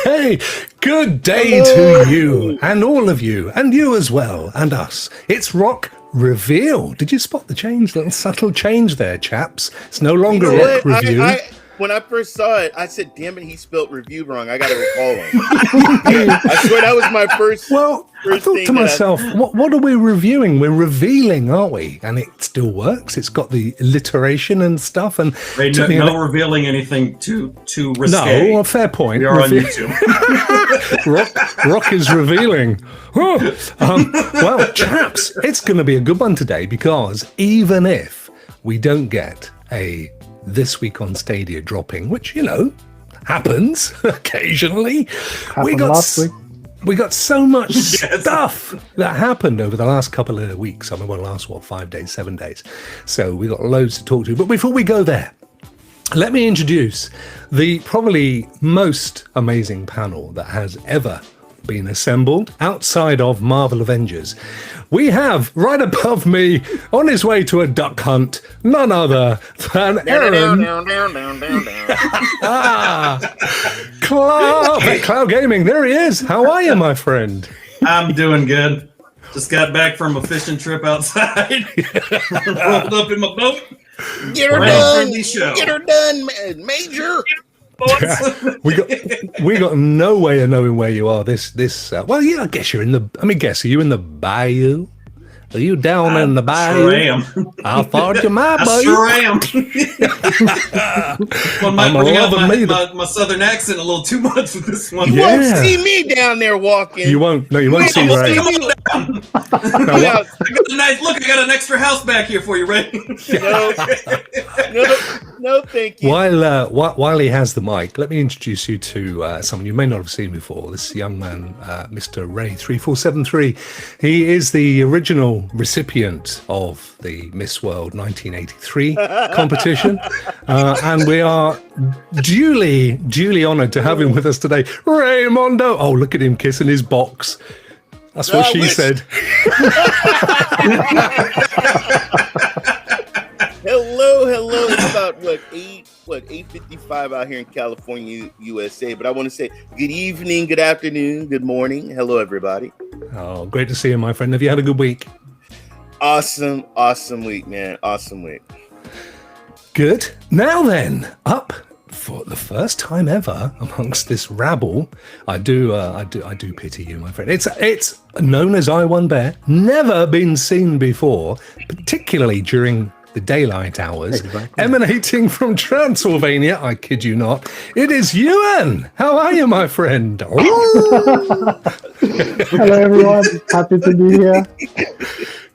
Hey, good day to you, and all of you, and you as well, and us. It's Rokk Reveal. Did you spot the change? Little subtle change there, chaps. It's no longer Rokk Review. When I first saw it, I said, damn it, he spelled review wrong. I got to recall him. I swear that was my first. Well, I thought to myself, what are we reviewing? We're revealing, aren't we? And it still works. It's got the alliteration and stuff. And no revealing anything too risque. No, a fair point. We are on YouTube. Rokk is revealing. Well, chaps, it's going to be a good one today because even if we don't get a This Week on Stadia dropping, which, you know, happens occasionally. We got so much stuff that happened over the last couple of weeks. I mean, well, last, 5 days, 7 days. So we got loads to talk to. But before we go there, let me introduce the probably most amazing panel that has ever been assembled outside of Marvel Avengers. We have right above me, on his way to a duck hunt, none other than Aaron. VetCloudGaming, there he is. How are you, my friend? I'm doing good. Just got back from a fishing trip outside. Rolled up in my boat. Get her done. Get her done, Major. we got no way of knowing where you are. Well, yeah, I guess you're in the. Are you in the bayou? Are you down in the bayou? Sure am. How far to my bayou? I sure am. Well, my southern accent a little too much with this one. You won't see me down there walking. You won't. No, you won't see Ray. I got an extra house back here for you, Ray. No, thank you. While he has the mic, let me introduce you to someone you may not have seen before. This young man, Mr. Ray3473. He is the original recipient of the Miss World 1983 competition, and we are duly honoured to have him with us today. Raymondo. Oh, look at him kissing his box. That's what she said. Hello. It's about 8:55 out here in California, USA. But I want to say good evening, good afternoon, good morning. Hello, everybody. Oh, great to see you, my friend. Have you had a good week? Awesome week, man. Awesome week. Good. Now then, up for the first time ever amongst this rabble, I do pity you, my friend. It's known as iOneBear, never been seen before, particularly during the daylight hours, emanating from Transylvania. I kid you not. It is Ioan. How are you, my friend? Hello, everyone. Happy to be here.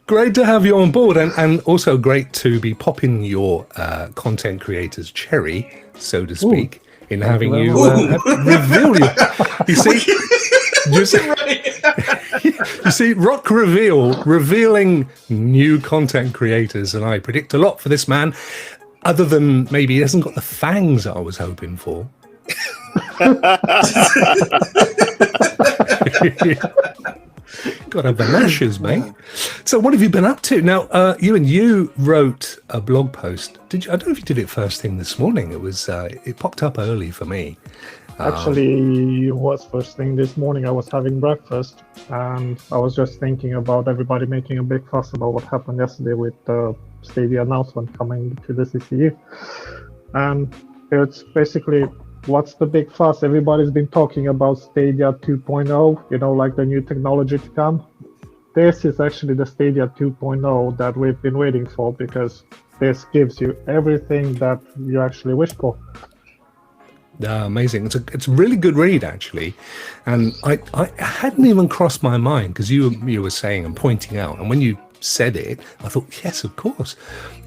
Great to have you on board, and also great to be popping your content creator's cherry, so to speak, in having you reveal you. You see, Rokk revealing new content creators, and I predict a lot for this man, other than maybe he hasn't got the fangs that I was hoping for. Got to have the lashes, mate. So what have you been up to? Now, Ioan, you wrote a blog post. Did you? I don't know if you did it first thing this morning. It was it popped up early for me. Actually, it was first thing this morning. I was having breakfast, and I was just thinking about everybody making a big fuss about what happened yesterday with the Stadia announcement coming to the CCU. And it's basically, what's the big fuss? Everybody's been talking about Stadia 2.0, you know, like the new technology to come. This is actually the Stadia 2.0 that we've been waiting for, because this gives you everything that you actually wish for. Amazing. It's a really good read, actually. And I hadn't even crossed my mind, because you were saying and pointing out, and when you said it, I thought, yes, of course.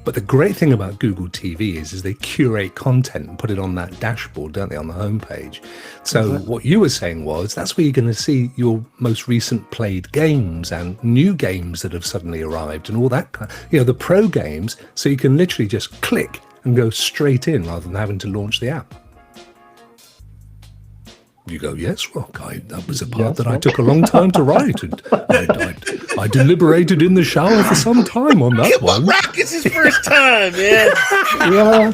But the great thing about Google TV is they curate content and put it on that dashboard, don't they, on the homepage. So what you were saying was that's where you're going to see your most recent played games and new games that have suddenly arrived and all that kind of, the pro games. So you can literally just click and go straight in rather than having to launch the app. You go, yes, Rokk, that was a part that I took a long time to write. And I deliberated in the shower for some time on that one. Rokk, it's his first time, man. Yeah.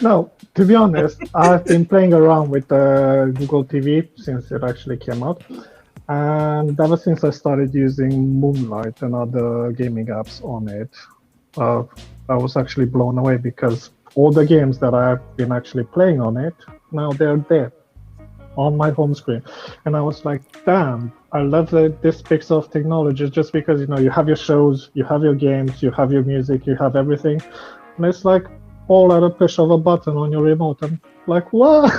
No, To be honest, I've been playing around with Google TV since it actually came out. And ever since I started using Moonlight and other gaming apps on it, I was actually blown away because all the games that I've been actually playing on it, now they're there on my home screen. And I was like, damn, I love this pixel of technology just because, you have your shows, you have your games, you have your music, you have everything. And it's like all at a push of a button on your remote. I'm like, what?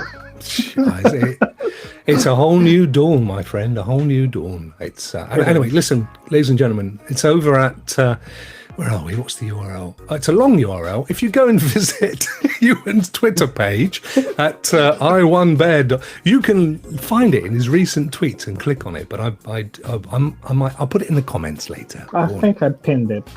It's a whole new dawn, my friend, a whole new dawn. It's anyway, listen, ladies and gentlemen, it's over at where are we? What's the URL? It's a long URL. If you go and visit Ioan's Twitter page at Ionebear, you can find it in his recent tweets and click on it. But I'll put it in the comments later. I think I pinned it.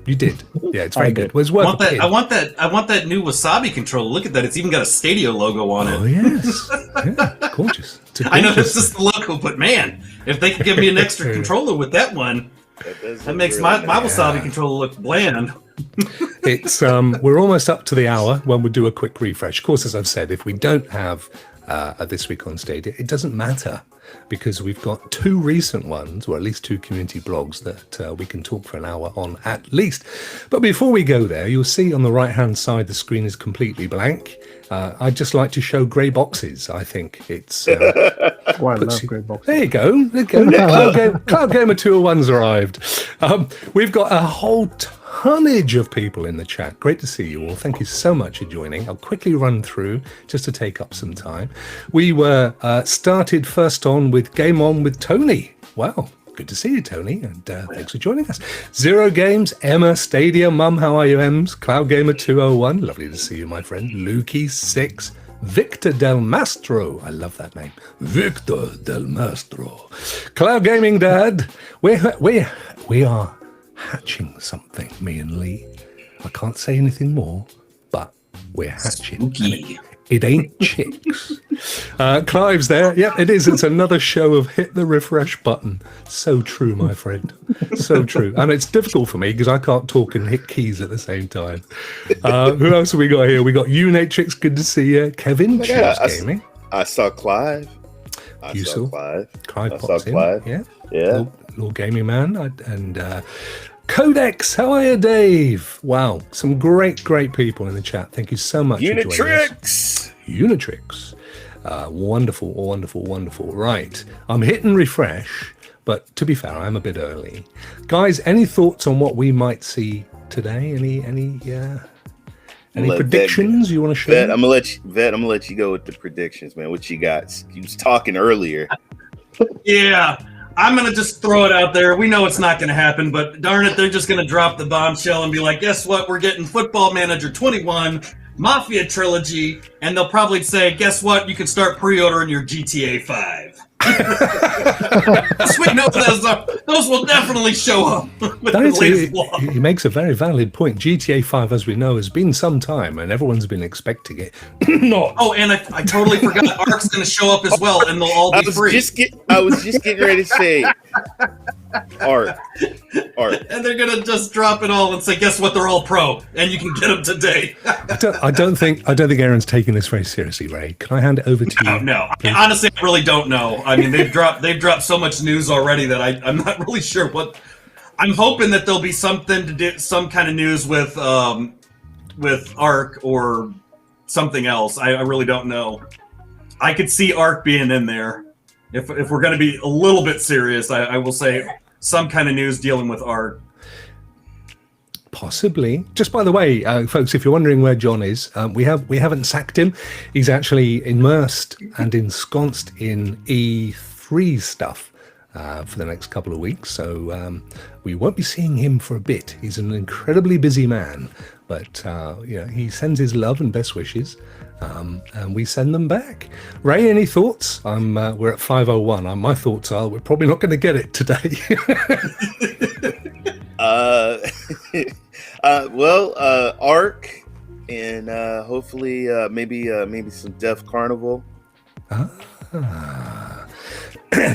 You did, yeah. It's very good. Well, it's worth I want that new Wasabi controller. Look at that; it's even got a Stadia logo on it. Oh yes, yeah, gorgeous. I know that's just the logo, but man, if they could give me an extra controller with that one, that makes really my Wasabi controller look bland. It's we're almost up to the hour when we do a quick refresh. Of course, as I've said, if we don't have This Week on Stadia, it doesn't matter because we've got two recent ones, or at least two community blogs that we can talk for an hour on at least. But before we go there, you'll see on the right-hand side the screen is completely blank. I'd just like to show grey boxes. I think it's... I love grey boxes. There you go. Cloud Gamer 201's arrived. We've got a whole tonnage of people in the chat. Great to see you all. Thank you so much for joining. I'll quickly run through just to take up some time. We were started first on with Game On with Tony. Wow. Good to see you, Tony, and thanks for joining us. Zero Games, Emma, Stadia, Mum, how are you, Ems? Cloud Gamer 201, lovely to see you, my friend. Lukey6, Victor Del Mastro, I love that name. Victor Del Mastro. Cloud Gaming Dad, we are hatching something, me and Lee. I can't say anything more, but we're hatching. It ain't chicks. Clive's there. Yep, it is. It's another show of hit the refresh button. So true, my friend. So true. And it's difficult for me because I can't talk and hit keys at the same time. Who else have we got here? We got Unatrix. Good to see you. Kevin, Gaming. I saw Clive. You saw Clive. Clive pops in. Yeah. Yeah. Little gaming man. And Codex, how are you, Dave? Wow, some great people in the chat. Thank you so much. Unatrix. Wonderful. Right, I'm hitting refresh, but to be fair, I'm a bit early. Guys, any thoughts on what we might see today? Any predictions you want to share? Vet, I'm gonna let you go with the predictions, man. What you got? You was talking earlier. Yeah. I'm going to just throw it out there. We know it's not going to happen, but darn it, they're just going to drop the bombshell and be like, guess what? We're getting Football Manager 21, Mafia Trilogy, and they'll probably say, guess what? You can start pre-ordering your GTA 5. We know those will definitely show up. He makes a very valid point. GTA 5, as we know, has been some time, and everyone's been expecting it. Oh, and I totally forgot Ark's going to show up as well, and they'll all be free. I was just getting ready to say, Ark. And they're going to just drop it all and say, guess what? They're all pro, and you can get them today. I don't think Aaron's taking this very seriously, Ray. Can I hand it over to you? No. Honestly, I really don't know. I mean, they've dropped so much news already that I'm not really sure what. I'm hoping that there'll be something to do, some kind of news with Ark or something else. I really don't know. I could see Ark being in there. If we're going to be a little bit serious, I will say some kind of news dealing with Ark. Possibly. Just by the way, folks, if you're wondering where John is, we haven't sacked him. He's actually immersed and ensconced in E3 stuff for the next couple of weeks. So we won't be seeing him for a bit. He's an incredibly busy man, but he sends his love and best wishes, and we send them back. Ray, any thoughts? We're at 5:01. My thoughts are we're probably not going to get it today. Ark, and hopefully maybe some Death Carnival.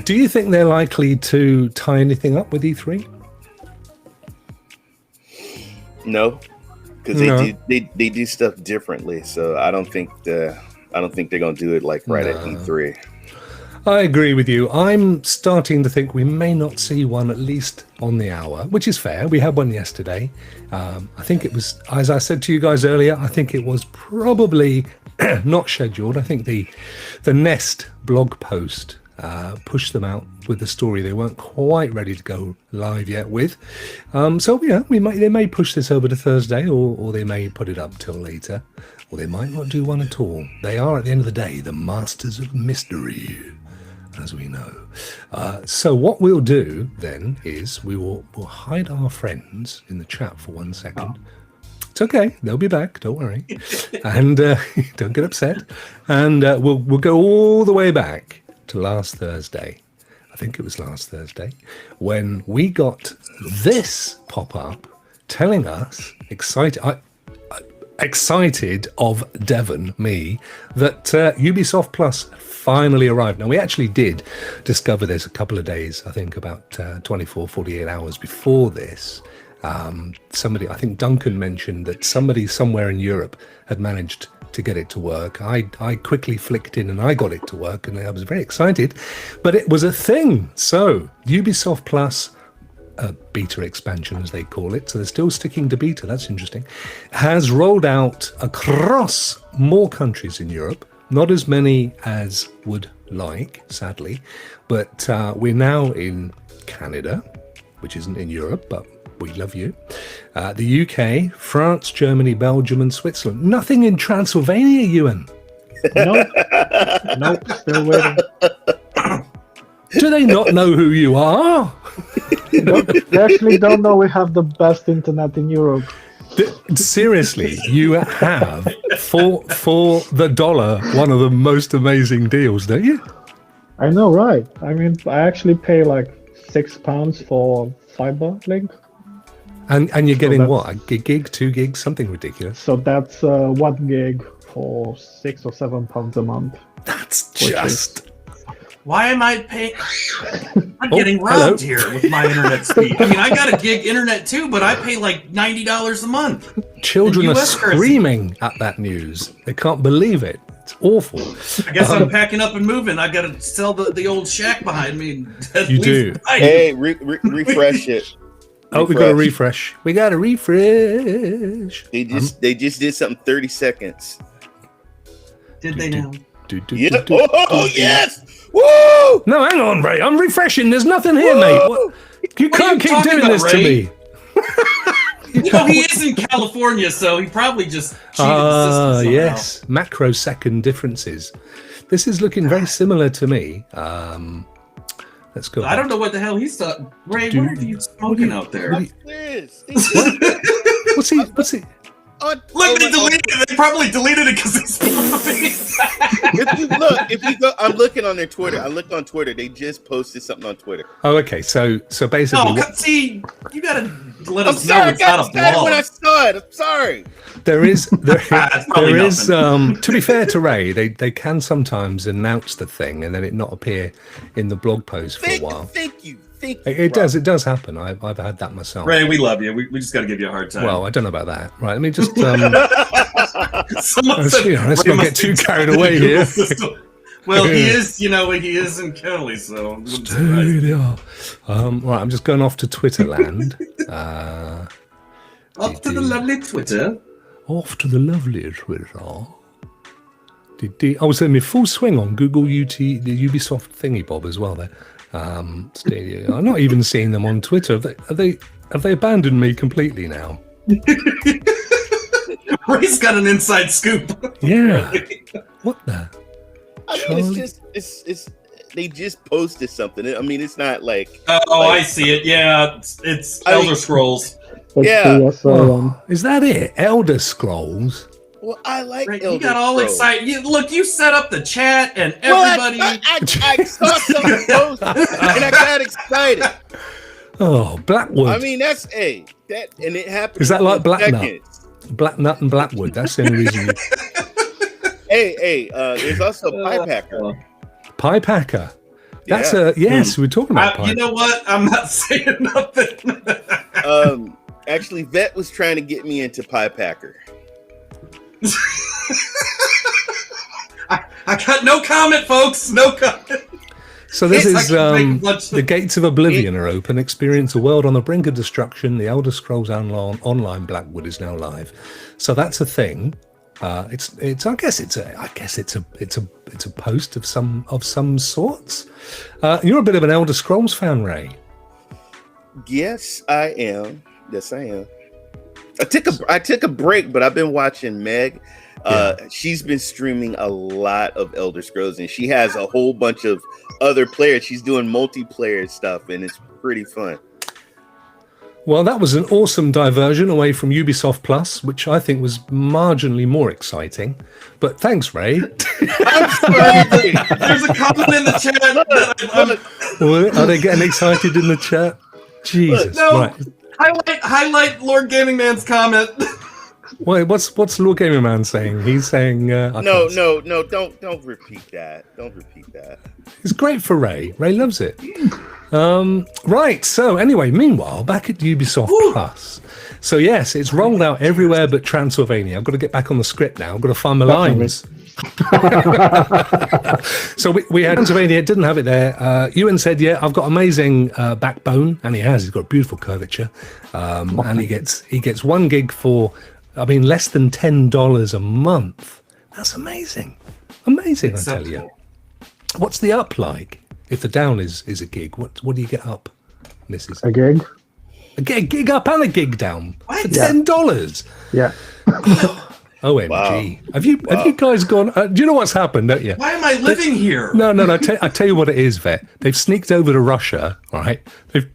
Do you think they're likely to tie anything up with E3? No. because they do stuff differently. So I don't think they're gonna do it like right at E3. I agree with you. I'm starting to think we may not see one at least on the hour, which is fair. We had one yesterday. I think it was, as I said to you guys earlier, I think it was probably not scheduled. I think the Nest blog post pushed them out with the story they weren't quite ready to go live yet with. So yeah, they may push this over to Thursday, or they may put it up till later, or they might not do one at all. They are, at the end of the day, the masters of mystery, as we know. So what we'll do then is we'll hide our friends in the chat for 1 second. It's okay, they'll be back, don't worry. And don't get upset. And we'll go all the way back to last Thursday. I think it was last Thursday, when we got this pop-up telling us, excited of Devon, me, that Ubisoft Plus finally arrived. Now, we actually did discover this a couple of days, I think about 24, 48 hours before this. Somebody, I think Duncan mentioned that somebody somewhere in Europe had managed to get it to work. I quickly flicked in and I got it to work, and I was very excited, but it was a thing. So Ubisoft Plus, beta expansion as they call it, so they're still sticking to beta, that's interesting, has rolled out across more countries in Europe, not as many as would like, sadly, but we're now in Canada, which isn't in Europe, but we love you. The UK, France, Germany, Belgium, and Switzerland. Nothing in Transylvania, Ewan. Nope, still waiting. Do they not know who you are? They actually don't know we have the best internet in Europe. Seriously, you have, for the dollar, one of the most amazing deals, don't you? I know, right? I mean, I actually pay like £6 for fiber link. And you're getting what? A gig, 2 gigs, something ridiculous. So that's 1 gig for £6 or £7 a month. That's just... Why am I paying? I'm getting robbed here with my internet speed. I mean, I got a gig internet too, but I pay like $90 a month. Children are screaming at that news. They can't believe it. It's awful. I guess I'm packing up and moving. I got to sell the old shack behind me. You do. Hey, refresh it. Oh, we got to refresh. We got to refresh. They just did something 30 seconds. Did they now? Oh, yes! Woo! No, hang on, Ray. I'm refreshing. There's nothing here, mate. You can't keep doing this to me. You know, he is in California, so he probably just cheated the system somehow. Yes. Macrosecond differences. This is looking very similar to me. Let's go. I don't know what the hell he's talking. Ray, what are you smoking out there? What's this? What's he? Look, they probably deleted it because it's if you go, I'm looking on their Twitter. I looked on Twitter. They just posted something on Twitter. Oh, okay. So basically, see, you gotta let us know sorry, it's not a blog. when I saw it. I'm sorry. There is. To be fair to Ray, they can sometimes announce the thing and then it not appear in the blog post for a while. Thank you. It does happen. I've had that myself. Ray, we love you. We just got to give you a hard time. Well, I don't know about that. Right, let me just let's not get too carried away here. Well, he is in Cali, so Stadia. Right, I'm just going off to Twitterland. Off to the lovely Twitter. Off to the lovely Twitter. I was in my full swing on Google the Ubisoft thingy bob as well there. Stadia. I'm not even seeing them on Twitter. Have they abandoned me completely now? Ray's got an inside scoop. Yeah. What the? I mean, it's they just posted something. I mean, it's not like. Oh, I see it. Yeah, it's Elder Scrolls. Yeah. Is that it? Elder Scrolls. Well, I like Right, Elder you got all Scrolls. excited. You set up the chat and everybody. Well, I saw something post and I got excited. Oh, Blackwood. I mean, that's and it happened. Is that like Black seconds. Nut? Black Nut and Blackwood. That's the only reason. Hey, there's also Pie Packer. Pie Packer. That's Yeah. yes. We're talking about pie. You know what? I'm not saying nothing. Actually, Vet was trying to get me into Pie Packer. I got no comment, folks. No comment. So this Yes, is the the gates of oblivion are open. Experience a world on the brink of destruction. The Elder Scrolls Online Blackwood is now live. So that's a thing. It's I guess it's a post of some sorts. You're a bit of an Elder Scrolls fan, Ray. Yes, I am. Yes, I am. I took a break, but I've been watching Meg. She's been streaming a lot of Elder Scrolls, and she has a whole bunch of other players. She's doing multiplayer stuff, and it's pretty fun. Well, that was an awesome diversion away from Ubisoft Plus, which I think was marginally more exciting. But thanks, Ray. There's a comment in the chat. Well, are they getting excited in the chat? Jesus. No. Right. Highlight Lord Gaming Man's comment. Wait, what's Lord Gaming Man saying? He's saying No, don't repeat that. Don't repeat that. It's great for Ray. Ray loves it. Right. So anyway, meanwhile, back at Ubisoft Plus. So yes, it's rolled out everywhere but Transylvania. I've got to get back on the script now. I've got to find my lines. So we had Transylvania, didn't have it there. Ioan said, yeah, I've got amazing backbone, and he has. He's got beautiful curvature. And he gets 1 gig for, less than $10 a month. That's amazing. Amazing, I tell you. What's the up like? If the down is a gig, what do you get up, Mrs.? A gig? A gig up and a gig down for $10. Yeah. OMG! Wow. Have you guys gone? Do you know what's happened? Don't you? Why am I living here? No. I tell you what it is, Vet. They've sneaked over to Russia, right? They've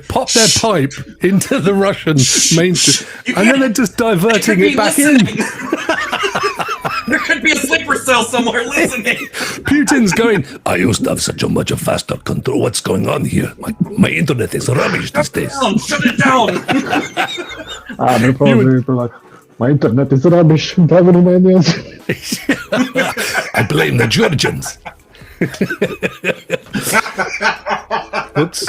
popped their pipe into the Russian mainstream, and then they're just diverting it back in. There could be a sleeper cell somewhere listening. Putin's going, I used to have such a much faster control. What's going on here? My internet is rubbish these days. Shut it down. They're probably like, my internet is rubbish. Brother Romanians. I blame the Georgians. Oops.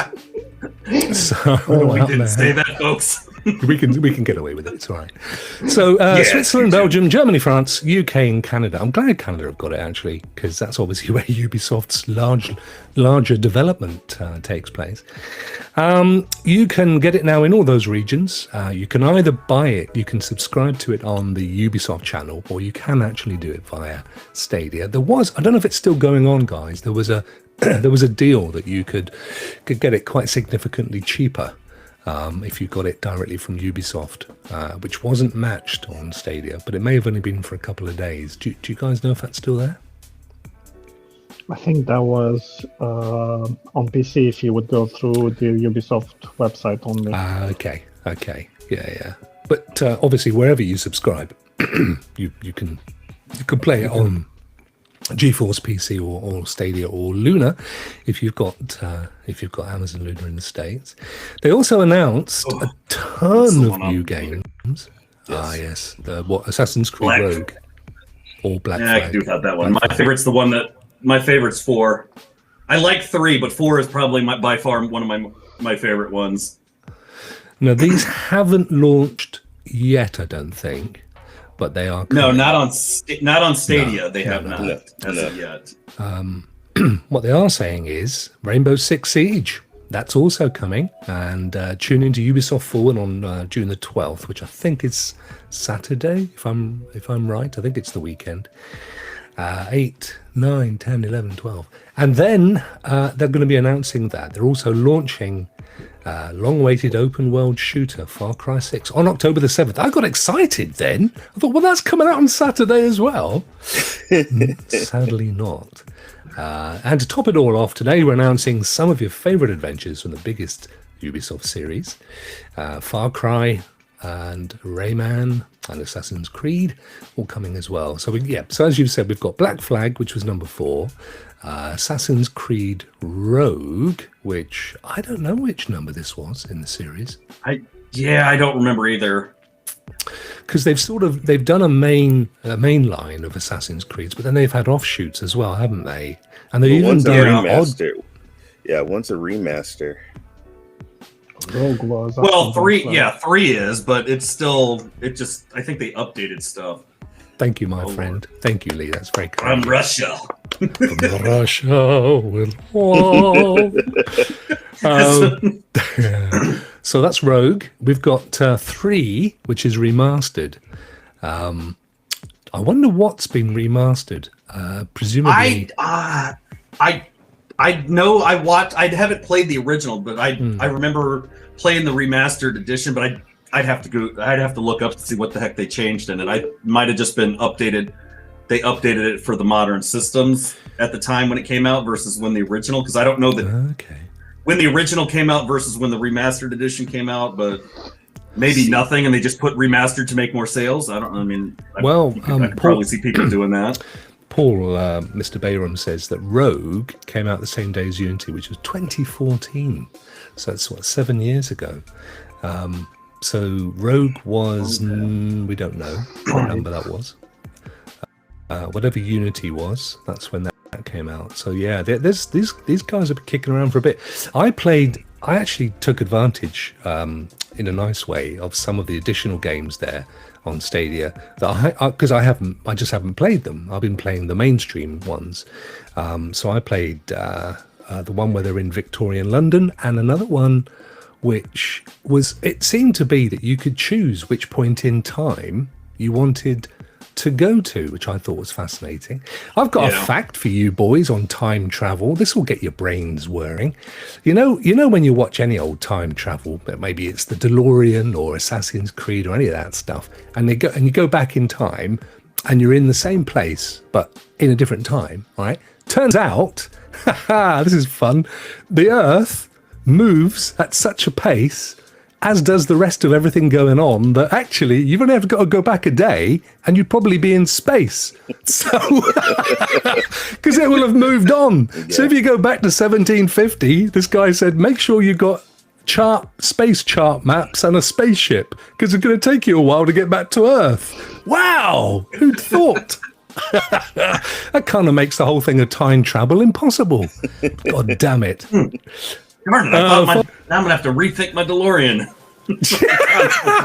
So, We didn't say that, folks. we can get away with it. It's all right. So Switzerland, Belgium, Germany, France, UK, and Canada. I'm glad Canada have got it actually, because that's obviously where Ubisoft's larger development takes place. You can get it now in all those regions. You can either buy it, you can subscribe to it on the Ubisoft channel, or you can actually do it via Stadia. I don't know if it's still going on, guys. There was a deal that you could get it quite significantly cheaper. If you got it directly from Ubisoft, which wasn't matched on Stadia, but it may have only been for a couple of days. Do you guys know if that's still there? I think that was on PC if you would go through the Ubisoft website only. Okay. Yeah. But obviously, wherever you subscribe, you can play it on GeForce PC or Stadia or Luna if you've got Amazon Luna in the States. They also announced a ton of new games. Yes. Assassin's Creed Rogue or Black Flag. I can do without that one. My favorite's 4. I like 3, but 4 is probably by far one of my favorite ones. Now these haven't launched yet, I don't think. But they are coming. No, not on Stadia. They have not yet. What they are saying is Rainbow Six Siege. That's also coming, and tune into Ubisoft Forward on June the 12th, which I think is Saturday. If I'm right, I think it's the weekend. 8, 9, 10, 11, 12, and then they're going to be announcing that they're also launching long-awaited open-world shooter Far Cry 6 on October the 7th. I got excited then. I thought, well, that's coming out on Saturday as well. Sadly not. And to top it all off, today we're announcing some of your favourite adventures from the biggest Ubisoft series. Far Cry and Rayman and Assassin's Creed all coming as well. So as you've said, we've got Black Flag, which was number 4. Assassin's Creed Rogue, which I don't know which number this was in the series. I don't remember either. Because they've done a main line of Assassin's Creeds, but then they've had offshoots as well, haven't they? And they've even done remaster. Yeah, one's a remaster. Rogue was. Well, actually best. 3 is, but it's still, I think they updated stuff. Thank you, my friend. Thank you, Lee. That's very kind. From Russia. From Russia with love. So that's Rogue. We've got 3, which is remastered. I wonder what's been remastered. Presumably, I know I haven't played the original, but I remember playing the remastered edition. But I'd have to look up to see what the heck they changed in it. I might have just been updated. They updated it for the modern systems at the time when it came out versus when the original, because I don't know that when the original came out versus when the remastered edition came out, but maybe nothing, and they just put remastered to make more sales. I don't know. I mean, I could probably see people doing that. Paul, Mr. Bayram says that Rogue came out the same day as Unity, which was 2014. So that's 7 years ago. So Rogue was, we don't know what number that was. Whatever Unity was, that's when that came out. So yeah, these guys have been kicking around for a bit. I actually took advantage in a nice way of some of the additional games there on Stadia that because I just haven't played them. I've been playing the mainstream ones. So I played the one where they're in Victorian London, and another one which it seemed to be that you could choose which point in time you wanted to go to, which I thought was fascinating. I've got a fact for you boys on time travel. This will get your brains whirring. You know when you watch any old time travel, maybe it's the DeLorean or Assassin's Creed or any of that stuff, and you go back in time and you're in the same place but in a different time, right? Turns out, this is fun, the Earth moves at such a pace, as does the rest of everything going on, that actually you've only got to go back a day and you'd probably be in space. So, because it will have moved on. Yeah. So if you go back to 1750, this guy said, make sure you got space chart maps and a spaceship, because it's going to take you a while to get back to Earth. Wow, who'd thought? That kind of makes the whole thing of time travel impossible. God damn it. Darn it, now I'm going to have to rethink my DeLorean.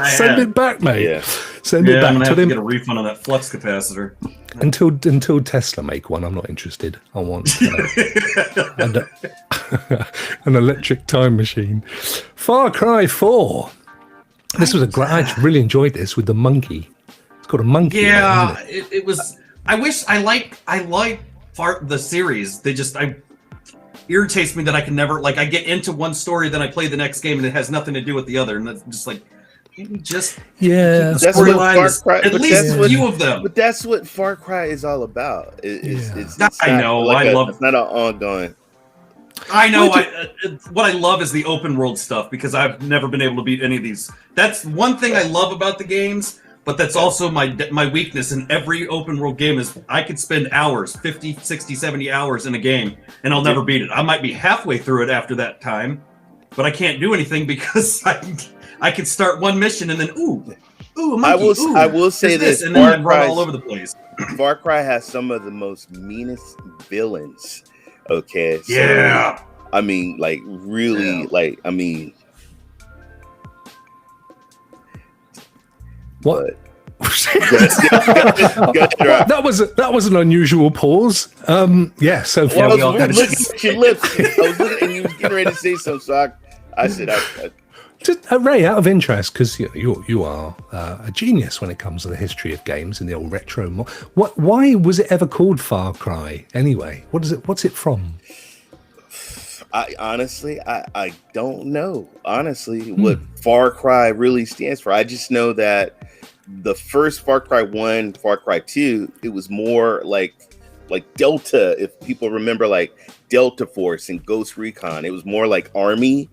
Send it back, mate. Yeah. Send it back. I'm going to have to get a refund on that flux capacitor. Until Tesla make one, I'm not interested. I want an electric time machine. Far Cry 4. This was I really enjoyed this with the monkey. It's got a monkey. Yeah, it was. I like the series. Irritates me that I can never, I get into one story, then I play the next game and it has nothing to do with the other, and that's just that's what Far Cry, at least a few of them. But that's what Far Cry is all about. It's I know. I love it's not an ongoing. I know. What I love is the open world stuff, because I've never been able to beat any of these. That's one thing I love about the games. But that's also my weakness in every open world game is I could spend hours, 50, 60, 70 hours in a game, and I'll never beat it. I might be halfway through it after that time, but I can't do anything because I could start one mission and then, a monkey, I will say this, and then run all over the place. Far Cry has some of the most meanest villains. Okay. So, yeah. I mean, really, What? that was an unusual pause. Yeah. So far, I was looking at your lips. I was looking, and you was getting ready to say something. So I said, just Ray, out of interest, because you are a genius when it comes to the history of games and the old retro. Why was it ever called Far Cry anyway? What's it from? I don't know. Honestly, what Far Cry really stands for. I just know that the first Far Cry 1, Far Cry 2, it was more like Delta, if people remember, Delta Force and Ghost Recon. It was more like Army,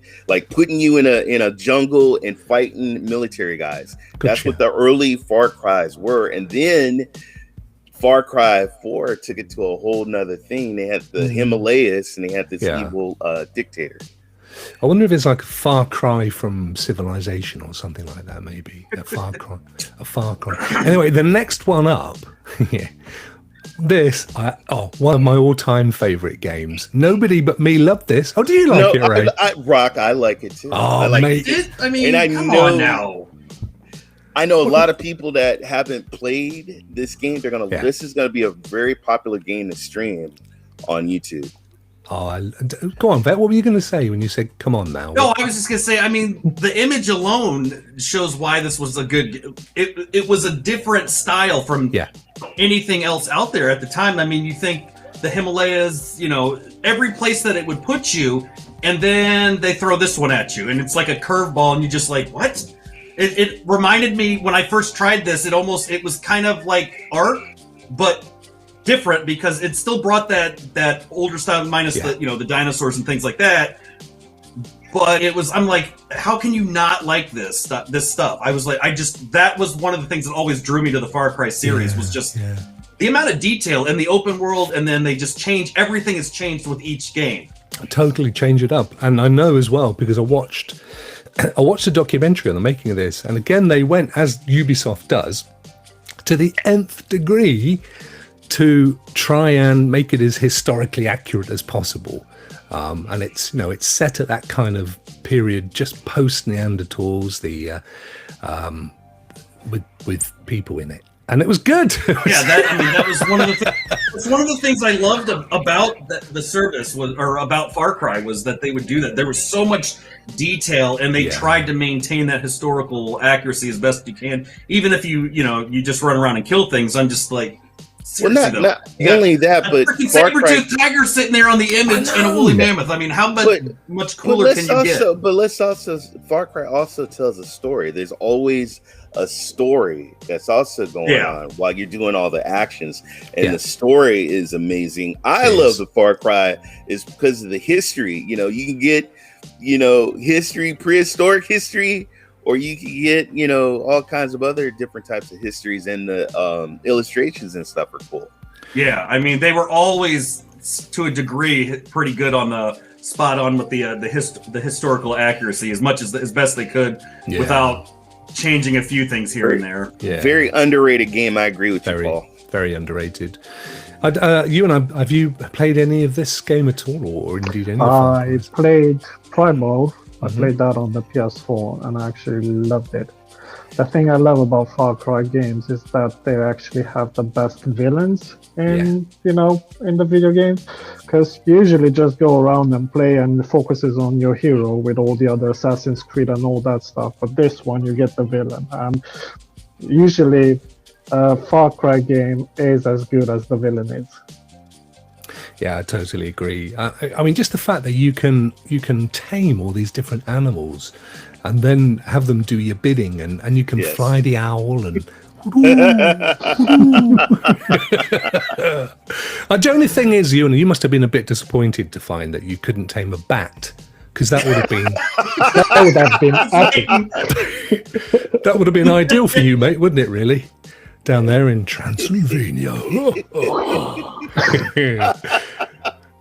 putting you in a jungle and fighting military guys. Gotcha. That's what the early Far Cries were. And then Far Cry 4 took it to a whole nother thing. They had the Himalayas and they had this evil dictator. I wonder if it's like a far cry from civilization or something like that, maybe. A far cry. Anyway, the next one up one of my all-time favorite games. Nobody but me loved this. Oh, do you like it, Ray? Rokk, I like it too. Oh, I like mate. I mean, and come on now. I know a lot of people that haven't played this game. This is gonna be a very popular game to stream on YouTube. Oh, go on, Vet. What were you going to say when you said, come on now? No, I was just going to say, I mean, the image alone shows why this was a good... It was a different style from anything else out there at the time. I mean, you think the Himalayas, every place that it would put you, and then they throw this one at you, and it's like a curveball, and you're just like, what? It reminded me, when I first tried this, it was kind of like Ark, but different, because it still brought that older style, minus the dinosaurs and things like that. But I'm like, how can you not like this stuff? I was like, that was one of the things that always drew me to the Far Cry series, was just the amount of detail in the open world, and then they just change, everything is changed with each game. Totally change it up. And I know as well, because I watched a documentary on the making of this, and again, they went, as Ubisoft does, to the nth degree to try and make it as historically accurate as possible. And it's set at that kind of period, just post Neanderthals, with people in it, and it was good. That was one of the things. It's one of the things I loved about the service about Far Cry, was that they would do that. There was so much detail, and they tried to maintain that historical accuracy as best you can, even if you just run around and kill things. I'm just like, seriously, not only that, but freaking saber-toothed tiger sitting there on the image and a woolly mammoth. I mean, how much cooler can you get? But let's also, Far Cry also tells a story. There's always a story that's also going on while you're doing all the actions, and the story is amazing. I love the Far Cry is because of the history. You can get history, prehistoric history, or you can get all kinds of other different types of histories, and the illustrations and stuff are cool. Yeah, I mean, they were always, to a degree, pretty good on the spot on with the historical accuracy, as best they could, without changing a few things here and there. Yeah. Very underrated game. I agree with you, Paul. Very underrated. Have you played any of this game at all, or indeed any? I played Primal. I played that on the PS4, and I actually loved it. The thing I love about Far Cry games is that they actually have the best villains in the video games, because you usually just go around and play and focuses on your hero with all the other Assassin's Creed and all that stuff. But this one, you get the villain, and usually a Far Cry game is as good as the villain is. Yeah, I totally agree. I mean, just the fact that you can tame all these different animals, and then have them do your bidding, and you can fly the owl and. The only thing is, Ioan, you must have been a bit disappointed to find that you couldn't tame a bat, because that would have been that would have been ideal for you, mate, wouldn't it? Really, down there in Transylvania.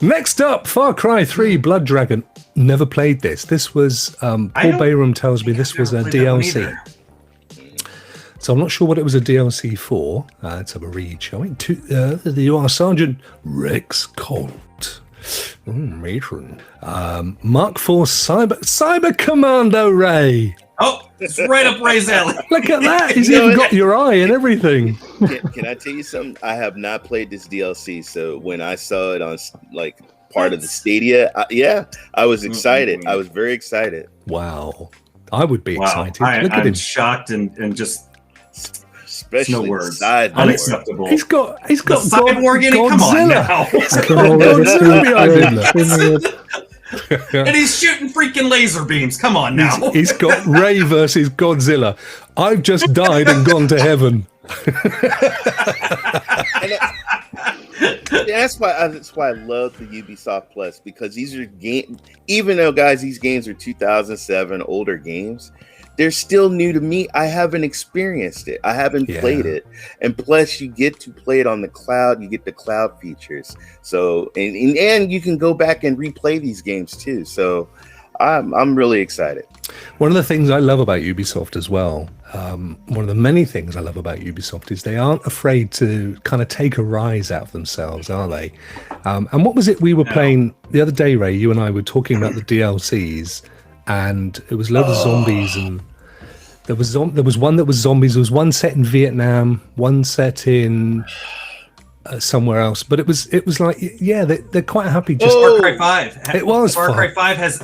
Next up, Far Cry 3 Blood Dragon. Never played this. This was Paul Bayram tells me this was a DLC. So I'm not sure what it was a DLC for. Let's have a read, shall we? You are Sergeant Rex Colt. Matron. Mark IV Cyber Commando Ray. Oh, it's right up Ray's alley. Look at that. He's even got your eye and everything. Can I tell you something? I have not played this DLC. So when I saw it on part of the Stadia, I was excited. I was very excited. Wow. I would be excited. Look at him. I'm shocked and just... Especially no words. Unacceptable. He's got the cyborg in it. Come on now. He's got Godzilla behind him. And he's shooting freaking laser beams. Come on now. He's got Ray versus Godzilla. I've just died and gone to heaven. That's why I love the Ubisoft Plus, because these are games. Even though, guys, these games are 2007 older games, they're still new to me. I haven't experienced it. I haven't played it. And plus, you get to play it on the cloud. You get the cloud features. So, and you can go back and replay these games too. So, I'm really excited. One of the things I love about Ubisoft as well, one of the many things I love about Ubisoft is they aren't afraid to kind of take a rise out of themselves, are they? And what was it we were playing the other day, Ray? You and I were talking about the DLCs, and it was a load of zombies, and there was one that was zombies. There was one set in Vietnam, one set in somewhere else, but it was like, yeah, they're quite happy. Just Far Cry 5. It was Far fun. Cry 5 has.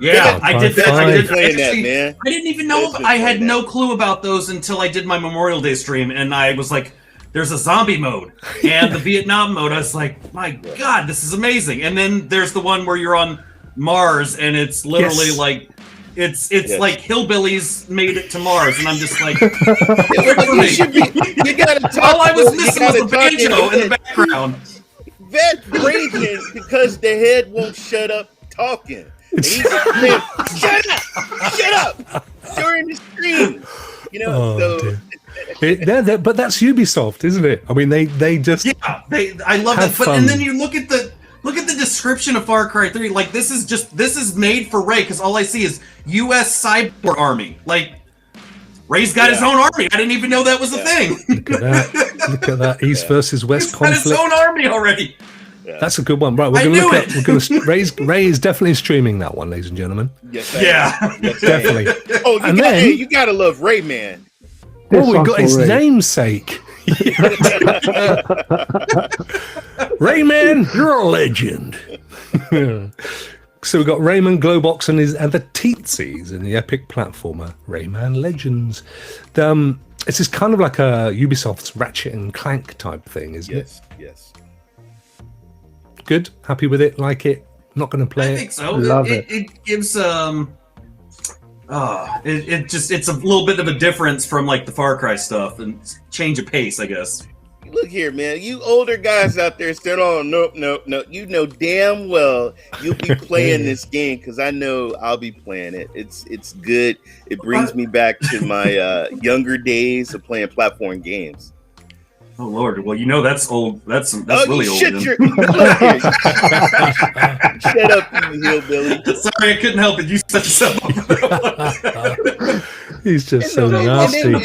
Yeah, I did that. I I did did playing that, actually, man. I didn't even know. I had no clue about those until I did my Memorial Day stream, and I was like, "There's a zombie mode and the Vietnam mode." I was like, "My God, this is amazing!" And then there's the one where you're on Mars, and it's literally like, it's like hillbillies made it to Mars, and I'm just like, You gotta talk. all I was missing was the banjo in the background. Vet raging because the head won't shut up talking. And he's just saying, shut up during the stream. You know, but that's Ubisoft, isn't it? I mean, they just I love it. But and then you look at the description of Far Cry 3. Like, this is made for Ray, because all I see is U.S. cyborg army. Like, Ray's got his own army. I didn't even know that was a thing. Look at that East versus West He's conflict. got his own army already. Yeah. That's a good one, right? We're going to Ray is definitely streaming that one, ladies and gentlemen. Yes, Yes, definitely. Oh, you gotta love Rayman. Oh, we got his namesake. Rayman, you're a legend. So we've got Rayman, Globox, and the Teetsies in the epic platformer Rayman Legends. It's just kind of like a Ubisoft's Ratchet and Clank type thing, isn't it? Yes. Good, happy with it, like it. Not going to play it. I think so. Love it gives it's a little bit of a difference from like the Far Cry stuff and change of pace, I guess. Look here, man. You older guys out there still on nope. You know damn well you'll be playing this game, because I know I'll be playing it. It's good. It brings me back to my younger days of playing platform games. Oh Lord! Well, you know that's old. That's really old. Shut up, you hillbilly. Sorry, I couldn't help it. You set yourself up. He's just so nasty. And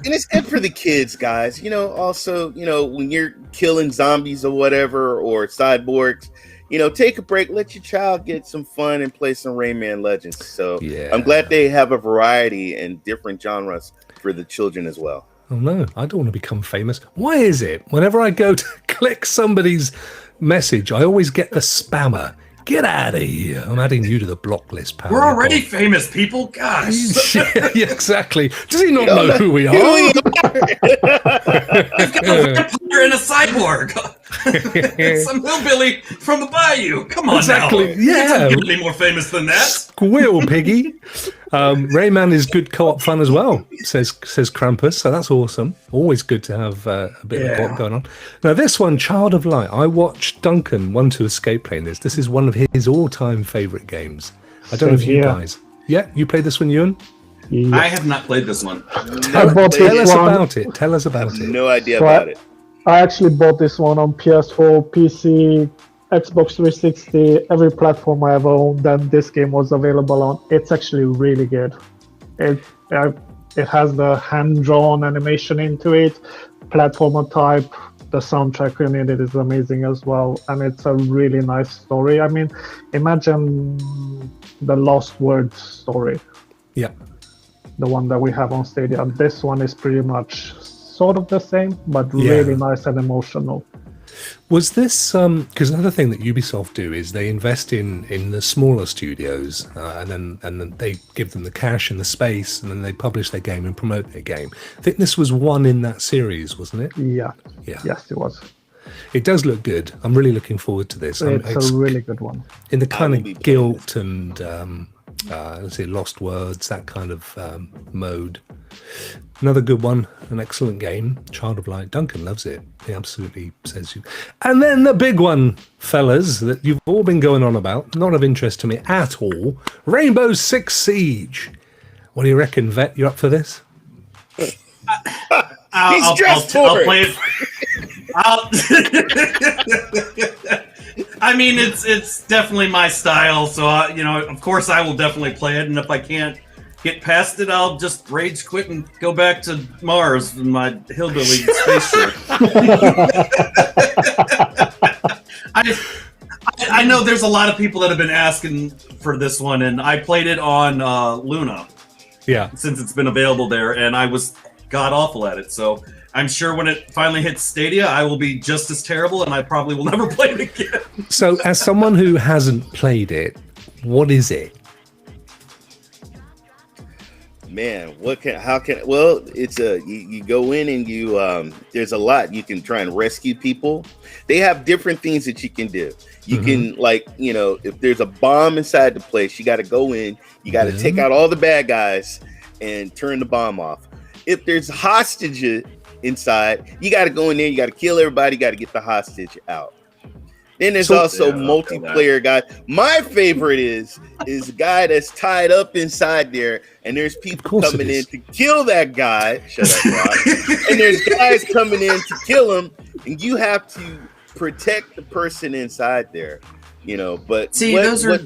it's good for the kids, guys. You know, also, you know, when you're killing zombies or whatever, or cyborgs, you know, take a break, let your child get some fun and play some Rayman Legends. So I'm glad they have a variety and different genres for the children as well. Oh no, I don't want to become famous. Why is it whenever I go to click somebody's message, I always get the spammer? Get out of here. I'm adding you to the block list, pal. We're already famous people. Gosh. Yeah, exactly. Does he not know who we are? I've got a vampire and a cyborg. Some hillbilly from the bayou. Come on now. Yeah. You can be more famous than that. Squeal, piggy. Rayman is good co-op fun as well, says Krampus. So that's awesome. Always good to have a bit of co-op going on. Now this one, Child of Light. I watched Duncan Want to Escape playing this. This is one of his all-time favorite games. I don't know if you guys. Yeah, you played this one, Ewan? Yeah. I have not played this one. Tell us about it. Tell us about it. No idea about it. I actually bought this one on PS4, PC, Xbox 360, every platform I ever owned, and this game was available on. It's actually really good. It has the hand-drawn animation into it, platformer type. The soundtrack in it is amazing as well, and it's a really nice story. I mean, imagine the Lost Words story. Yeah. The one that we have on Stadia. This one is pretty much sort of the same, but really nice and emotional. Was this because another thing that Ubisoft do is they invest in the smaller studios, and then they give them the cash and the space, and then they publish their game and promote their game. I think this was one in that series, wasn't it? Yeah. Yes, it was. It does look good. I'm really looking forward to this. It's a really good one. In the kind of guilt and let's say Lost Words, that kind of mode. Another good one, an excellent game, Child of Light. Duncan loves it. He absolutely says you. And then the big one, fellas, that you've all been going on about, not of interest to me at all, Rainbow Six Siege. What do you reckon, Vet? You up for this? I'll play it. I mean, it's definitely my style. So of course, I will definitely play it. And if I can't get past it, I'll just rage quit and go back to Mars in my hillbilly spaceship. I know there's a lot of people that have been asking for this one, and I played it on Luna. Yeah. Since it's been available there, and I was god awful at it. So I'm sure when it finally hits Stadia, I will be just as terrible, and I probably will never play it again. So, as someone who hasn't played it, what is it? Man, it's you go in and you there's a lot. You can try and rescue people. They have different things that you can do. You can, if there's a bomb inside the place, you got to go in, you got to take out all the bad guys and turn the bomb off. If there's hostages inside, you got to go in there, you got to kill everybody, you got to get the hostage out. Then there's also multiplayer guys. My favorite is a guy that's tied up inside there, and there's people coming in to kill that guy. Shut up, Rob. And there's guys coming in to kill him, and you have to protect the person inside there. But see, those are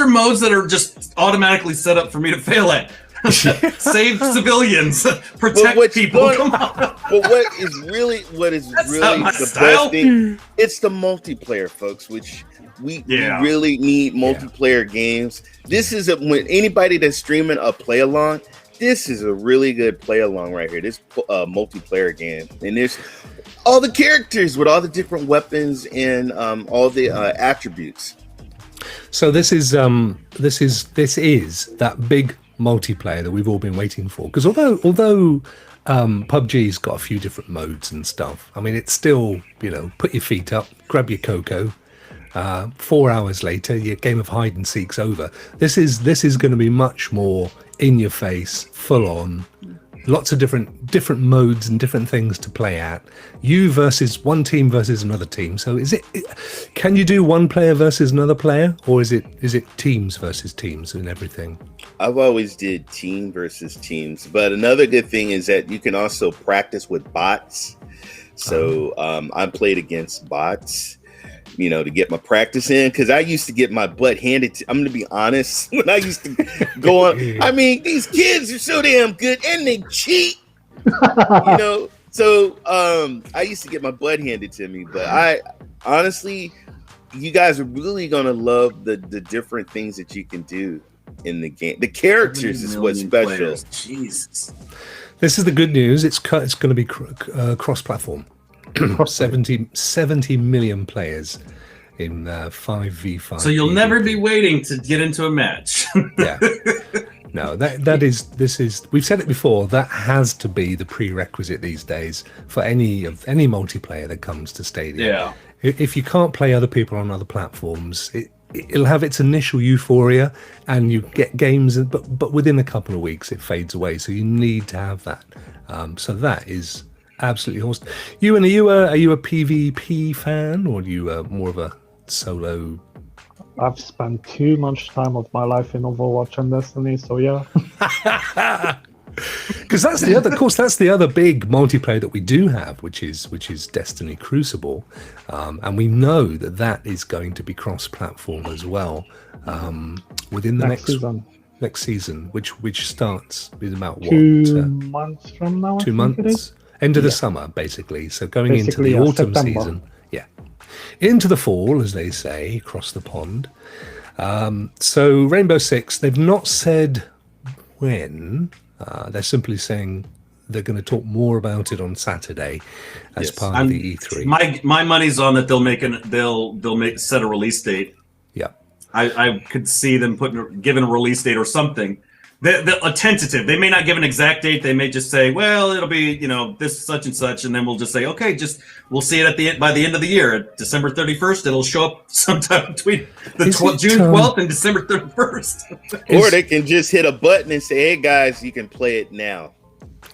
modes that are just automatically set up for me to fail at. Save civilians, protect people. Come on. But what is really the best thing? It's the multiplayer, folks. Which we really need multiplayer games. This is when anybody that's streaming a play along. This is a really good play along right here. This multiplayer game, and there's all the characters with all the different weapons and all the attributes. So this is that big multiplayer that we've all been waiting for, because although PUBG's got a few different modes and stuff, I mean, it's still, put your feet up, grab your cocoa, 4 hours later your game of hide and seek's over. This is going to be much more in your face, full on, lots of different modes and different things to play at. You versus one team versus another team. So can you do one player versus another player, or is it teams versus teams and everything? I've always did team versus teams, but another good thing is that you can also practice with bots. So I played against bots, to get my practice in, because I used to get my butt handed to. I'm going to be honest. When I used to go on, I mean, these kids are so damn good and they cheat, So I used to get my butt handed to me, but I honestly, you guys are really going to love the different things that you can do in the game. The characters is what's special. Players. Jesus. This is the good news. It's going to be cross-platform. 70 million players in 5v5. So you'll never be waiting to get into a match. Yeah. No, this is we've said it before, that has to be the prerequisite these days for any multiplayer that comes to Stadia. Yeah. If you can't play other people on other platforms, it'll have its initial euphoria and you get games, but within a couple of weeks it fades away. So you need to have that. So that is absolutely awesome. Ewan, are you a PvP fan, or are you more of a solo? I've spent too much time of my life in Overwatch and Destiny, so yeah. Because that's the other big multiplayer that we do have, which is Destiny Crucible, and we know that is going to be cross-platform as well within the next season, which starts with about 2 months from now. 2 months. End of the summer, basically. So going into the autumn season. Yeah. Into the fall, as they say, across the pond. So Rainbow Six, they've not said when. They're simply saying they're going to talk more about it on Saturday as part of the E3. My money's on that they'll set a release date. Yeah. I could see them giving a release date or something. A tentative. They may not give an exact date. They may just say, well, it'll be, this such and such, and then we'll just say, okay, we'll see it by the end of the year. December 31st, it'll show up sometime between June 12th and December 31st. Or they can just hit a button and say, hey guys, you can play it now.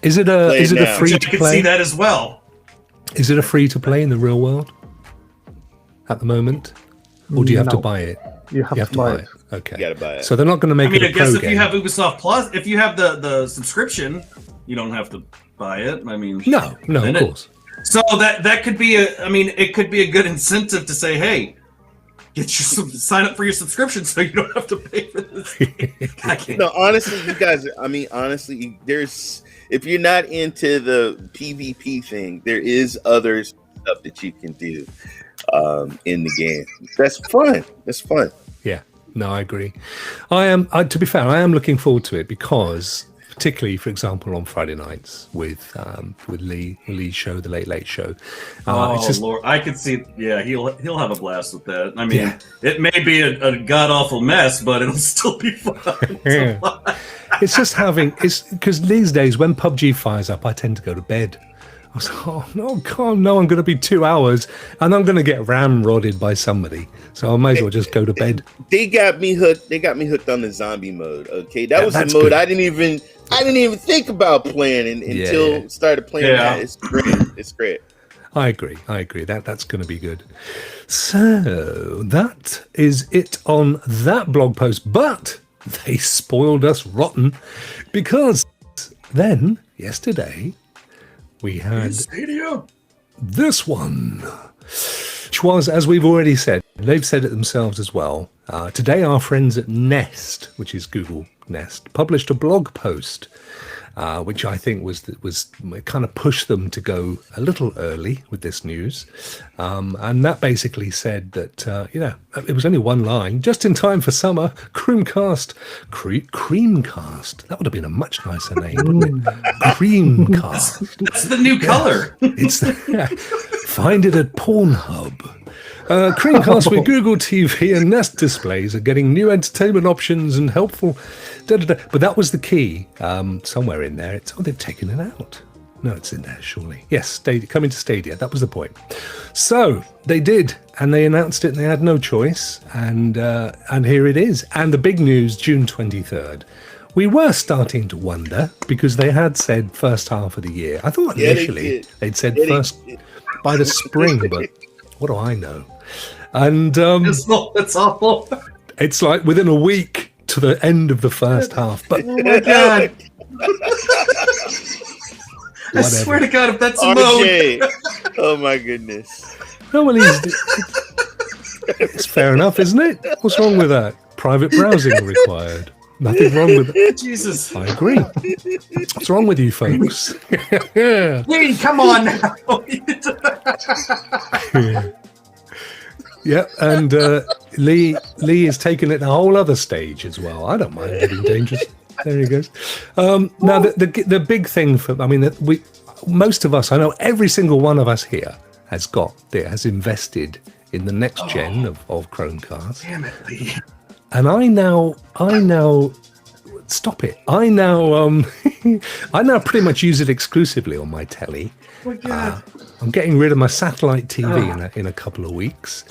Is it a free to play? I can see that as well. Is it a free to play in the real world at the moment? Or do you have to buy it? You have to buy it. Okay. You gotta buy it. So they're not going to make it a pro if game. you have Ubisoft Plus, if you have the subscription, you don't have to buy it. I mean, no, of course. So that could be it could be a good incentive to say, hey, sign up for your subscription so you don't have to pay for this. I can't. No, honestly, you guys. I mean, honestly, if you're not into the PvP thing, there is other stuff that you can do in the game. That's fun. That's fun. Yeah, no, I agree. To be fair, I am looking forward to it because, particularly, for example, on Friday nights with Lee's show, the Late Late Show. Lord, I could see. Yeah, he'll have a blast with that. I mean, It may be a god awful mess, but it'll still be fun. It's just because these days when PUBG fires up, I tend to go to bed. I was like, oh no, God, no, I'm going to be 2 hours and I'm going to get ramrodded by somebody. So I might as well just go to bed. They got me hooked. They got me hooked on the zombie mode. Okay, that was the mode good. I didn't even think about playing until started playing that. It's great. It's great. I agree. That's going to be good. So that is it on that blog post. But they spoiled us rotten because then yesterday we had Stadia. This one, which was, as we've already said, they've said it themselves as well. Today, our friends at Nest, which is Google Nest, published a blog post, which I think was kind of pushed them to go a little early with this news. And that basically said that, it was only one line, just in time for summer, Creamcast. Creamcast. That would have been a much nicer name, wouldn't it? Creamcast. That's the new color. Find it at Pornhub. Creamcast with Google TV and Nest displays are getting new entertainment options and helpful. But that was the key. Somewhere in there, they've taken it out. No, it's in there, surely. Yes, Stadia, coming to Stadia. That was the point. So they did, and they announced it, and they had no choice. And here it is. And the big news, June 23rd. We were starting to wonder because they had said first half of the year. I thought initially they'd said by the spring, but what do I know? And It's awful. It's like within a week to the end of the first half. But oh my God. I swear to God, if that's a mode. Oh my goodness. No, well, it's fair enough, isn't it? What's wrong with that? Private browsing required. Nothing wrong with it. Jesus. I agree. What's wrong with you folks? Lee, come on now. Yeah, and Lee is taking it a whole other stage as well. I don't mind getting dangerous. There he goes. Now, the big thing most of us, I know every single one of us here has invested in the next gen of Chromecast. Damn it, Lee. And I now stop it. I now pretty much use it exclusively on my telly. Oh my God. I'm getting rid of my satellite TV in a couple of weeks.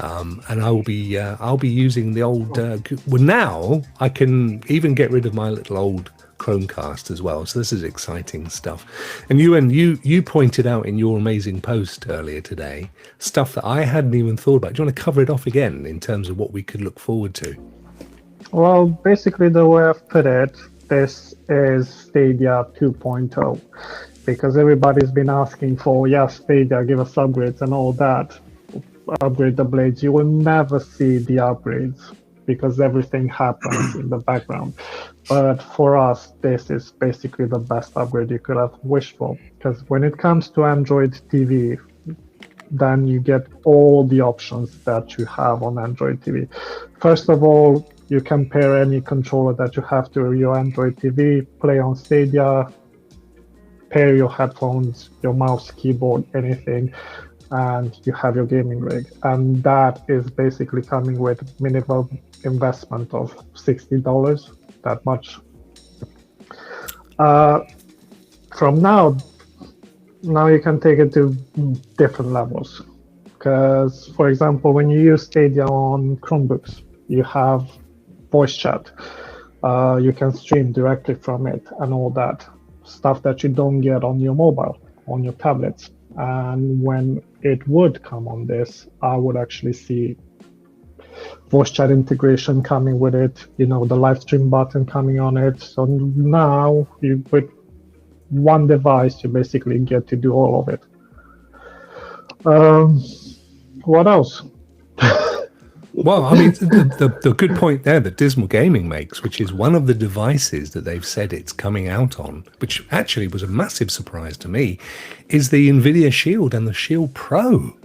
And I'll be using the old. Well, now I can even get rid of my little old Chromecast as well. So this is exciting stuff. And you pointed out in your amazing post earlier today stuff that I hadn't even thought about. Do you want to cover it off again in terms of what we could look forward to? Well, basically the way I've put it, this is Stadia 2.0, because everybody's been asking for, Stadia, give us upgrades and all that. Upgrade the blades. You will never see the upgrades because everything happens in the background. But for us, this is basically the best upgrade you could have wished for, because when it comes to Android TV, then you get all the options that you have on Android TV. First of all, you can pair any controller that you have to your Android TV, play on Stadia, pair your headphones, your mouse, keyboard, anything, and you have your gaming rig. And that is basically coming with minimum investment of $60, that much. From now you can take it to different levels. Because, for example, when you use Stadia on Chromebooks, you have voice chat. You can stream directly from it and all that. Stuff that you don't get on your mobile, on your tablets. And when it would come on this, I would actually see voice chat integration coming with it, the live stream button coming on it. So now with one device, you basically get to do all of it. What else? Well, I mean, the good point there that Dismal Gaming makes, which is one of the devices that they've said it's coming out on, which actually was a massive surprise to me, is the NVIDIA Shield and the Shield Pro.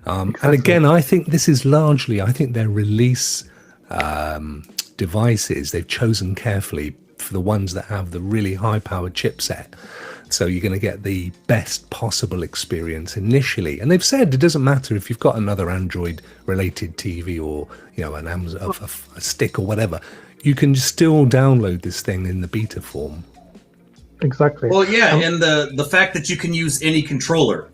And again, I think this is largely, I think their release devices, they've chosen carefully for the ones that have the really high-powered chipset. So you're going to get the best possible experience initially. And they've said it doesn't matter if you've got another Android-related TV or, an Amazon, a stick or whatever. You can still download this thing in the beta form. Exactly. Well, yeah, and the fact that you can use any controller.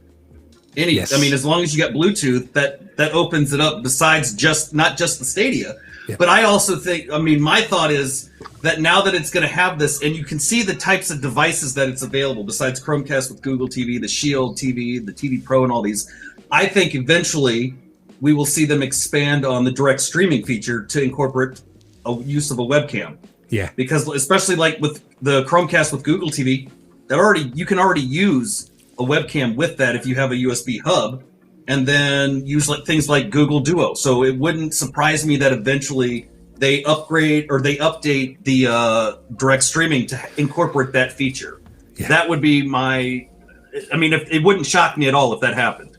Yes. I mean, as long as you got Bluetooth, that opens it up besides not just the Stadia. Yeah. But I also think, I mean, my thought is that now that it's going to have this, and you can see the types of devices that it's available, besides Chromecast with Google TV, the Shield TV, the TV Pro, and all these, I think eventually we will see them expand on the direct streaming feature to incorporate a use of a webcam. Yeah. Because especially like with the Chromecast with Google TV, you can already use a webcam with that if you have a USB hub, and then use things like Google Duo. So it wouldn't surprise me that eventually they upgrade or they update the direct streaming to incorporate that feature. Yeah. That would be it wouldn't shock me at all if that happened.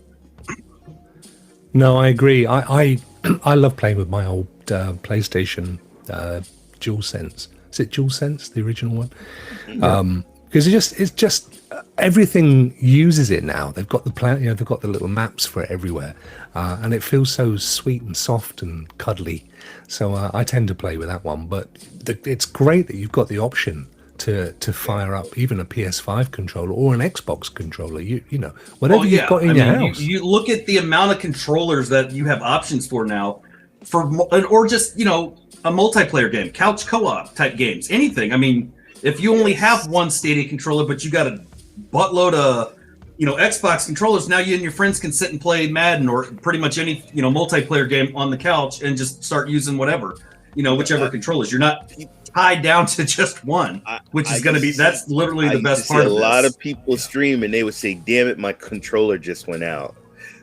No, I agree. I love playing with my old PlayStation DualSense. Is it DualSense, the original one? Yeah. Because it's just everything uses it now. They've got they've got the little maps for it everywhere, and it feels so sweet and soft and cuddly. So I tend to play with that one. But it's great that you've got the option to fire up even a PS5 controller or an Xbox controller. Whatever you've got in your house. You look at the amount of controllers that you have options for now, or just a multiplayer game, couch co-op type games, anything. I mean. If you only have one Stadia controller, but you got a buttload of, Xbox controllers, now you and your friends can sit and play Madden or pretty much any, multiplayer game on the couch and just start using whichever controllers. You're not tied down to just one, which is going to be, that's literally the best part of this. A lot of people stream and they would say, damn it, my controller just went out.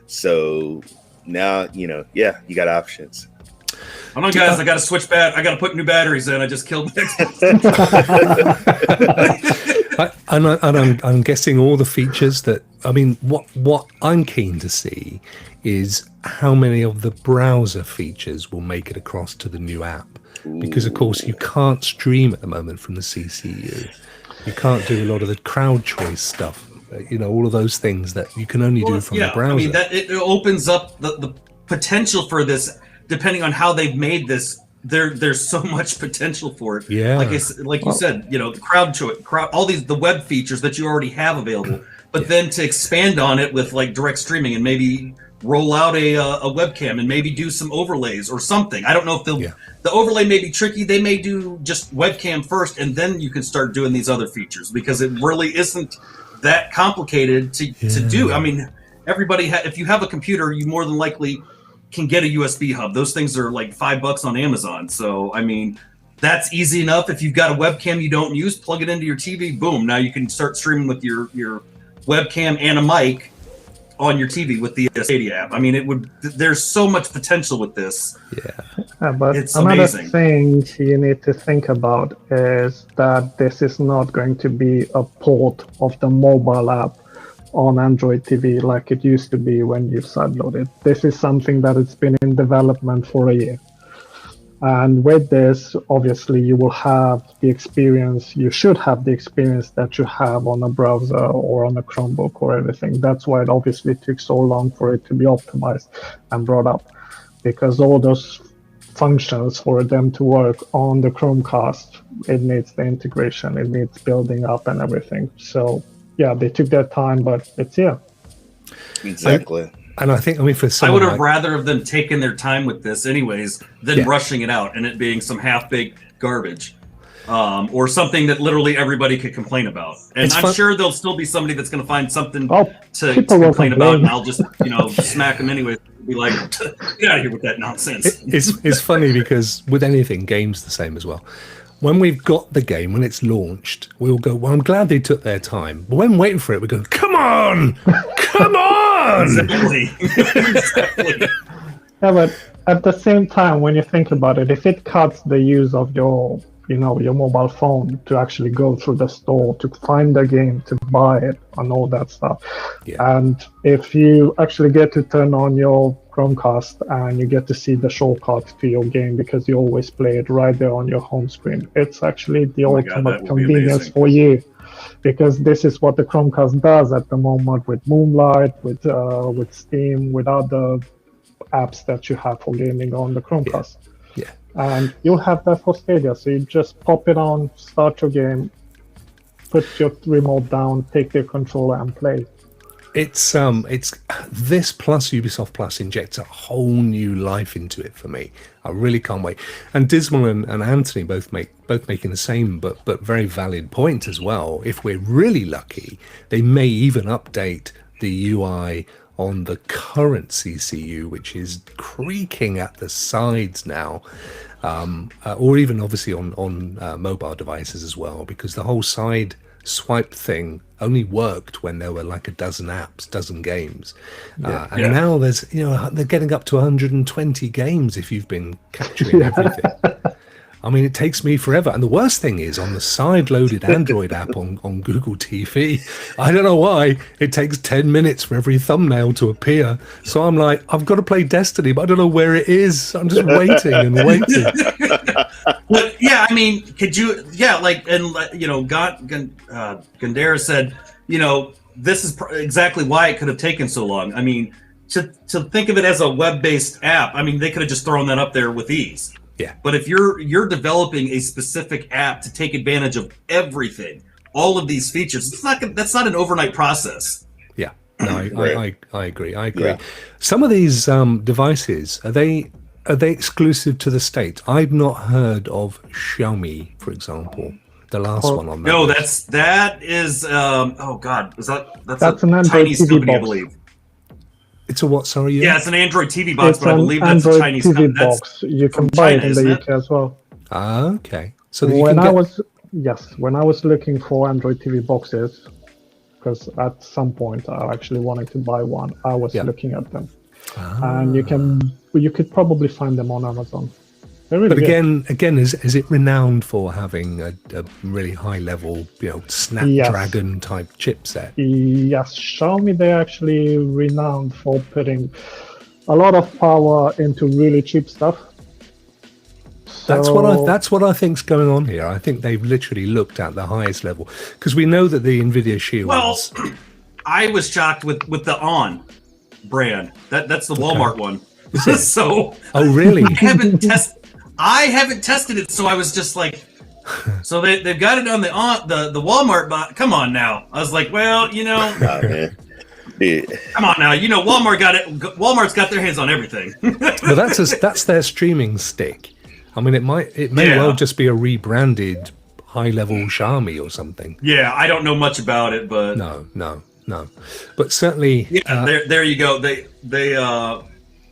So now, you got options. Hold on, guys. I got to switch I got to put new batteries in. I just killed the Xbox. I'm guessing all the features that, what I'm keen to see is how many of the browser features will make it across to the new app. Because, of course, you can't stream at the moment from the CCU. You can't do a lot of the crowd choice stuff. All of those things that you can only do from the browser. I mean, it opens up the potential for this. Depending on how they've made this, there's so much potential for it. Yeah, like you said, the crowd choice, all the web features that you already have available, but then to expand on it with like direct streaming and maybe roll out a webcam and maybe do some overlays or something. I don't know if the overlay may be tricky. They may do just webcam first, and then you can start doing these other features because it really isn't that complicated to do. I mean, everybody if you have a computer, you more than likely can get a USB hub. Those things are like $5 on Amazon. So, I mean, that's easy enough. If you've got a webcam you don't use, plug it into your TV, boom. Now you can start streaming with your webcam and a mic on your TV with the Stadia app. I mean, there's so much potential with this. Yeah, but it's another amazing. Thing you need to think about is that this is not going to be a port of the mobile app on Android TV like it used to be when you sideloaded. This is something that has been in development for a year. And with this, obviously, you will have the experience, you should have the experience that you have on a browser or on a Chromebook or everything. That's why it obviously took so long for it to be optimized and brought up. Because all those functions for them to work on the Chromecast, it needs the integration, it needs building up and everything. So yeah, they took their time, but it's here. Exactly. And I think, for some, I would have rather of them taken their time with this, anyways, than rushing it out and it being some half-baked garbage, or something that literally everybody could complain about. And I'm sure there'll still be somebody that's going to find something to complain about, and I'll just smack them anyway. Be like, get out of here with that nonsense. It's funny because with anything, games the same as well. When we've got the game, when it's launched, we'll go, well, I'm glad they took their time. But when waiting for it, we go, come on! Come on! Exactly. Yeah, but at the same time, when you think about it, if it cuts the use of your your mobile phone to actually go through the store to find the game, to buy it, and all that stuff. Yeah. And if you actually get to turn on your Chromecast and you get to see the shortcut to your game because you always play it right there on your home screen, it's actually the Oh my God, ultimate that would be convenience amazing. for you. Because this is what the Chromecast does at the moment with Moonlight, with Steam, with other apps that you have for gaming on the Chromecast. Yeah. And you'll have that for Stadia. So you just pop it on, start your game, put your remote down, take your controller and play. It's this plus Ubisoft Plus injects a whole new life into it for me. I really can't wait. And Dismal and Anthony both making the same but very valid point as well. If we're really lucky, they may even update the UI on the current CCU, which is creaking at the sides now, or even obviously on mobile devices as well, because the whole side swipe thing only worked when there were like a dozen apps, dozen games, and now there's they're getting up to 120 games if you've been capturing everything. I mean, it takes me forever. And the worst thing is on the side-loaded Android app on Google TV, I don't know why, it takes 10 minutes for every thumbnail to appear. So I'm like, I've got to play Destiny, but I don't know where it is. I'm just waiting and waiting. But yeah, I mean, could you? Yeah, like, and Gandera said, this is exactly why it could have taken so long. I mean, to think of it as a web-based app, I mean, they could have just thrown that up there with ease. Yeah. But if you're developing a specific app to take advantage of everything, all of these features, that's not an overnight process. Yeah. No, I agree. Yeah. Some of these devices, are they exclusive to the States? I've not heard of Xiaomi, for example, the last one on that. No, list. that is oh God, that's an Android Chinese TV company, I box. believe. It's a what? Sorry, Yeah, it's an Android TV box, It's but I believe an that's a Android Chinese TV company. That's box. You can from buy China, it in isn't the it? UK as well. Okay. So that you When can I get... when I was looking for Android TV boxes, because at some point I actually wanted to buy one, I was looking at them, and you could probably find them on Amazon. They're really But good. again, is it renowned for having a really high level, Snapdragon type chipset? Yes, Xiaomi, they're actually renowned for putting a lot of power into really cheap stuff. That's what I think's going on here. I think they've literally looked at the highest level, because we know that the Nvidia Shield. Well, I was shocked with the On brand. That's the Walmart one. So oh really? I haven't tested it, so I was just like, so they've got it on the Walmart box. Come on now. I was like, well, Nah, man. Yeah. come on now. Walmart got it. Walmart's got their hands on everything. But that's their streaming stick. I mean, it may well just be a rebranded high level Xiaomi or something. Yeah, I don't know much about it, but No. But certainly, there you go. They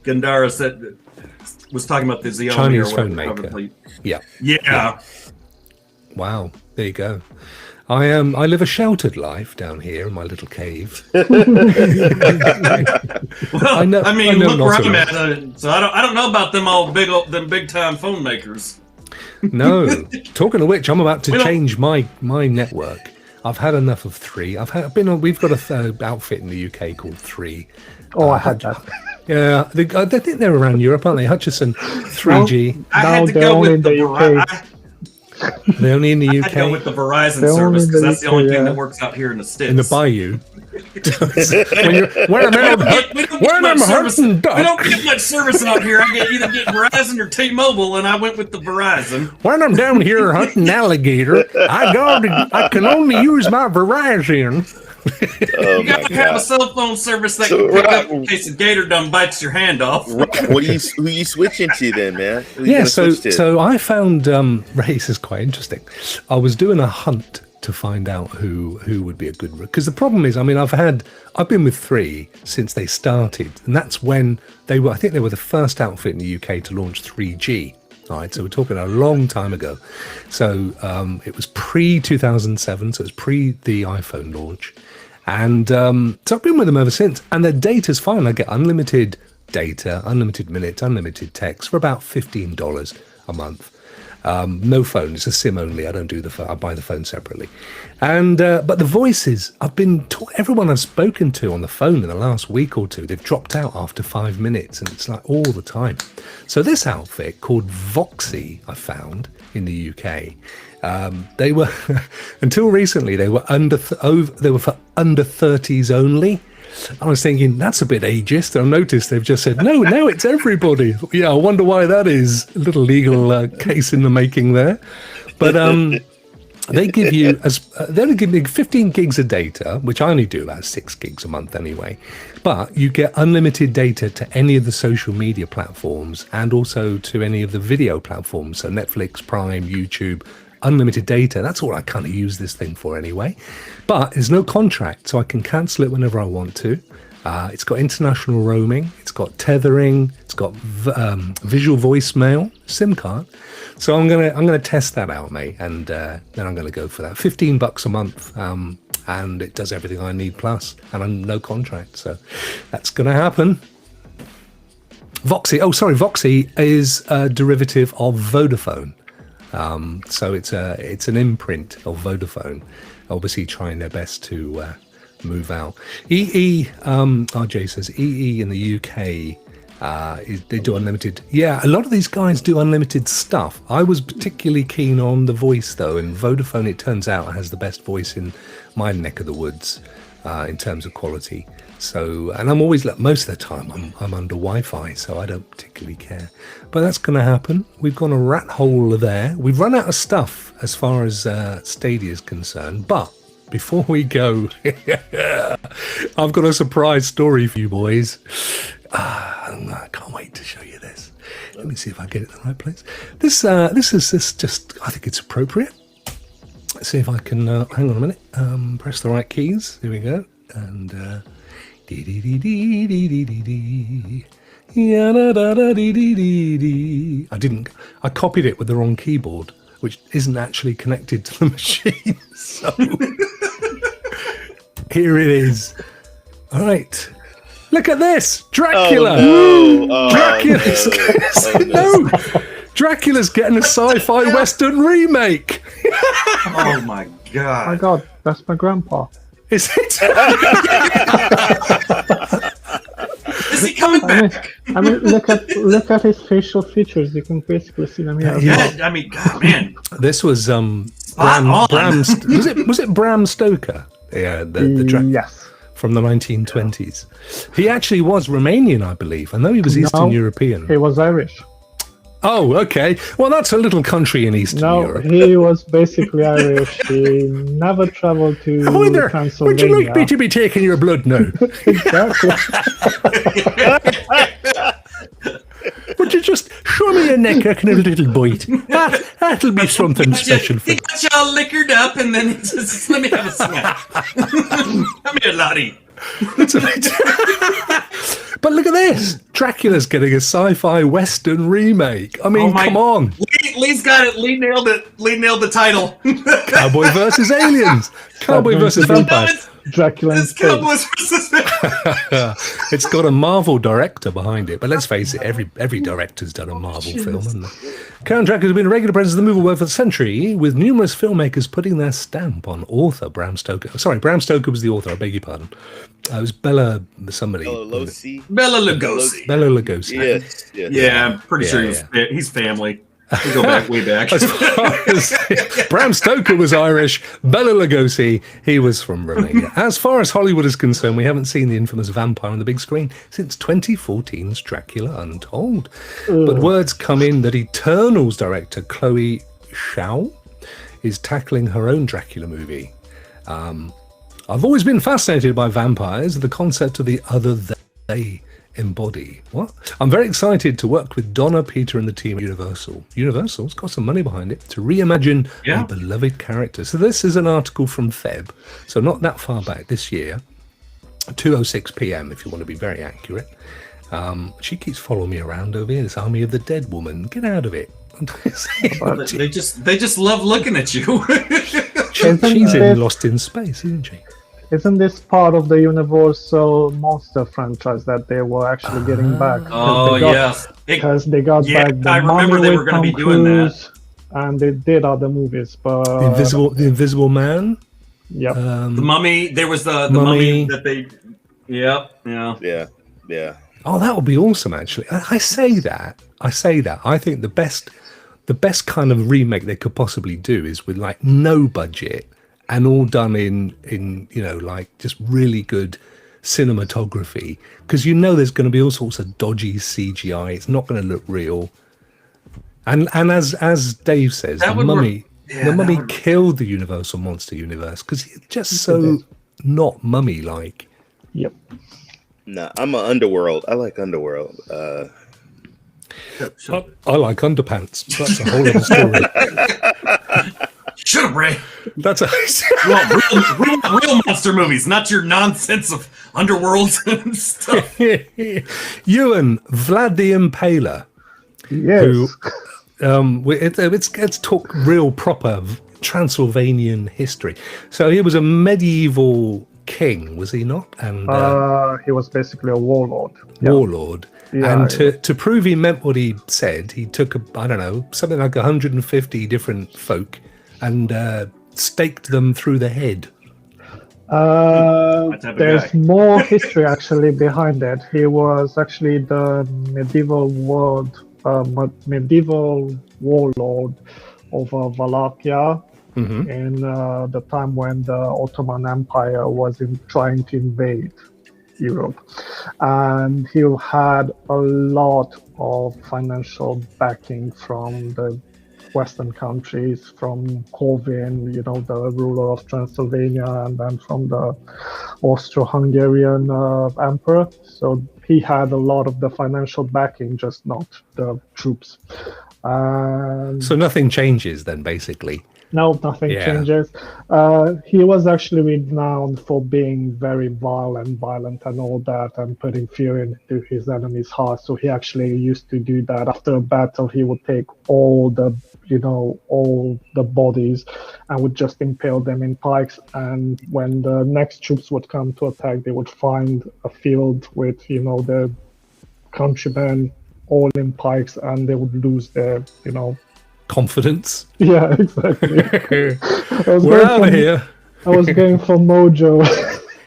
Gandara said was talking about the Xiaomi Chinese or phone whatever, maker. Yeah. Wow, there you go. I live a sheltered life down here in my little cave. Well, I know look where not I'm enough. at. So I don't know about them big time phone makers. No. Talking of which, I'm about to change my network. I've had enough of 3. We've got a third outfit in the UK called 3. Oh, I had that. Yeah, I think they're around Europe, aren't they? Hutchison, 3G. I had to they're go only with in the UK. They're only in the I had to go with UK. the Verizon They're only service in because the that's the UK, only thing yeah. that works out here in the States. In the bayou. We don't get much service out here. I either get Verizon or T-Mobile, and I went with the Verizon. When I'm down here hunting alligator, I can only use my Verizon. Oh You my got to have a God. cell phone service that So, can pick up Rokk- in case a gator done bites your hand off. Who you switching to then, man? Who you Yeah, gonna so switch to? so I found Ray, this is quite interesting. I was doing a hunt to find out who would be a good, because the problem is, I mean, I've been with 3 since they started, and that's when I think they were the first outfit in the UK to launch 3G. All right, so we're talking a long time ago. So it was pre 2007, so it was pre the iPhone launch. And so I've been with them ever since. And their data's fine. I get unlimited data, unlimited minutes, unlimited text for about $15 a month. No phone, it's a SIM only. I don't do the phone. I buy the phone separately. And but the voices, everyone I've spoken to on the phone in the last week or two, they've dropped out after 5 minutes, and it's like all the time. So this outfit called Voxy, I found in the UK. They were until recently they were for under 30s only. I was thinking that's a bit ageist. I noticed they've just said no. Now it's everybody. Yeah, I wonder why that is. A little legal case in the making there. But they give you they'll give me 15 gigs of data, which I only do about 6 gigs a month anyway. But you get unlimited data to any of the social media platforms and also to any of the video platforms. So Netflix, Prime, YouTube. Unlimited data. That's all I kind of use this thing for anyway. But there's no contract, so I can cancel it whenever I want to. It's got international roaming. It's got tethering. It's got visual voicemail, SIM card. So I'm gonna test that out, mate, and then I'm gonna go for that. $15 a month, and it does everything I need plus, and I'm no contract. So that's gonna happen. Voxy is a derivative of Vodafone. So it's an imprint of Vodafone, obviously trying their best to move out. RJ says EE in the UK, they do unlimited. Yeah, a lot of these guys do unlimited stuff. I was particularly keen on the voice though, and Vodafone, it turns out, has the best voice in my neck of the woods in terms of quality. So, and I'm always, most of the time I'm under Wi-Fi, so I don't particularly care. But that's going to happen. We've gone a rat hole there. We've run out of stuff as far as Stadia is concerned. But before we go, I've got a surprise story for you boys. I can't wait to show you this. Let me see if I get it in the right place. This is just, I think it's appropriate. Let's see if I can, hang on a minute, press the right keys. Here we go. And I copied it with the wrong keyboard, which isn't actually connected to the machine. So here it is. All right. Look at this. Dracula. Dracula's getting a sci-fi Western remake. Oh my god. My God, that's my grandpa. Is it? Is he coming back? I mean, look at his facial features. You can basically see them here. Yeah, I mean, God, man. This was Bram. Was it Bram Stoker? Yeah, the Dracula. Yes. From the 1920s. He actually was Romanian, I believe. I know he was Eastern European. He was Irish. Oh, okay. Well, that's a little country in Eastern Europe. No, he was basically Irish. He never traveled to Transylvania. Would you like me to be taking your blood now? Exactly. Would you just show me your neck? I can have a little bite. That'll be something special for you. He got you all liquored up, and then he just, let me have a snack. Come here, laddie. But look at this. Dracula's getting a sci-fi Western remake. I mean, come on. Lee's got it. Lee nailed it. Lee nailed the title. Cowboy versus aliens. Cowboy versus vampires. Dracula and Cowboys versus vampires. It's got a Marvel director behind it, but let's face it, every director's done a Marvel film, hasn't it? Count Dracula has been a regular presence of the movie world for the century, with numerous filmmakers putting their stamp on author Bram Stoker. Sorry, Bram Stoker was the author, I beg your pardon. It was Bela Lugosi. Bela Lugosi. Yes. Yeah, I'm pretty sure he's family. We go back way back. As far as Bram Stoker was Irish, Bela Lugosi, he was from Romania. As far as Hollywood is concerned, we haven't seen the infamous vampire on the big screen since 2014's Dracula Untold. But words come in that Eternals director Chloe Zhao is tackling her own Dracula movie. I've always been fascinated by vampires, the concept of the other they embody. What? I'm very excited to work with Donna, Peter, and the team at Universal. Universal's got some money behind it to reimagine a beloved character. So this is an article from Feb, so not that far back, this year, 2:06 p.m. if you want to be very accurate. She keeps following me around over here. This Army of the Dead woman. Get out of it. They just love looking at you. She's in Lost in Space, isn't she? Isn't this part of the Universal Monster franchise that they were actually getting back? Oh, yes. Because they got back the I remember Mummy they with were going to Tom be doing that. Cruise, and they did other movies, but The Invisible Man. yeah, The Mummy. There was the Mummy that they. Yep. Yeah. Yeah. Oh, that would be awesome! Actually, I say that. I think the best kind of remake they could possibly do is with like no budget and all done in like just really good cinematography, because there's going to be all sorts of dodgy CGI. It's not going to look real. And as Dave says, the Mummy killed the Universal Monster Universe because it's just so not Mummy-like. yep. No, I'm an Underworld. I like Underworld. I like underpants. That's a whole other story. Shut up, Ray. That's a real monster movies, not your nonsense of Underworlds and stuff. Ioan, Vlad the Impaler. Yes. Let's talk real proper Transylvanian history. So he was a medieval king, was he not? And He was basically a warlord. Yeah. warlord. Yeah, And to prove he meant what he said, he took something like 150 different folk and staked them through the head. There's more history actually behind it. He was actually the medieval warlord over Wallachia in the time when the Ottoman Empire was trying to invade Europe, and he had a lot of financial backing from the Western countries, from Corvin, the ruler of Transylvania, and then from the Austro-Hungarian emperor. So he had a lot of the financial backing, just not the troops. So nothing changes then, basically. No, nothing changes. He was actually renowned for being very violent and all that, and putting fear into his enemy's heart. So he actually used to do that. After a battle, he would take all the bodies and would just impale them in pikes. And when the next troops would come to attack, they would find a field with, their countrymen all in pikes, and they would lose their, confidence. Yeah, exactly. We're out of here. I was going for mojo.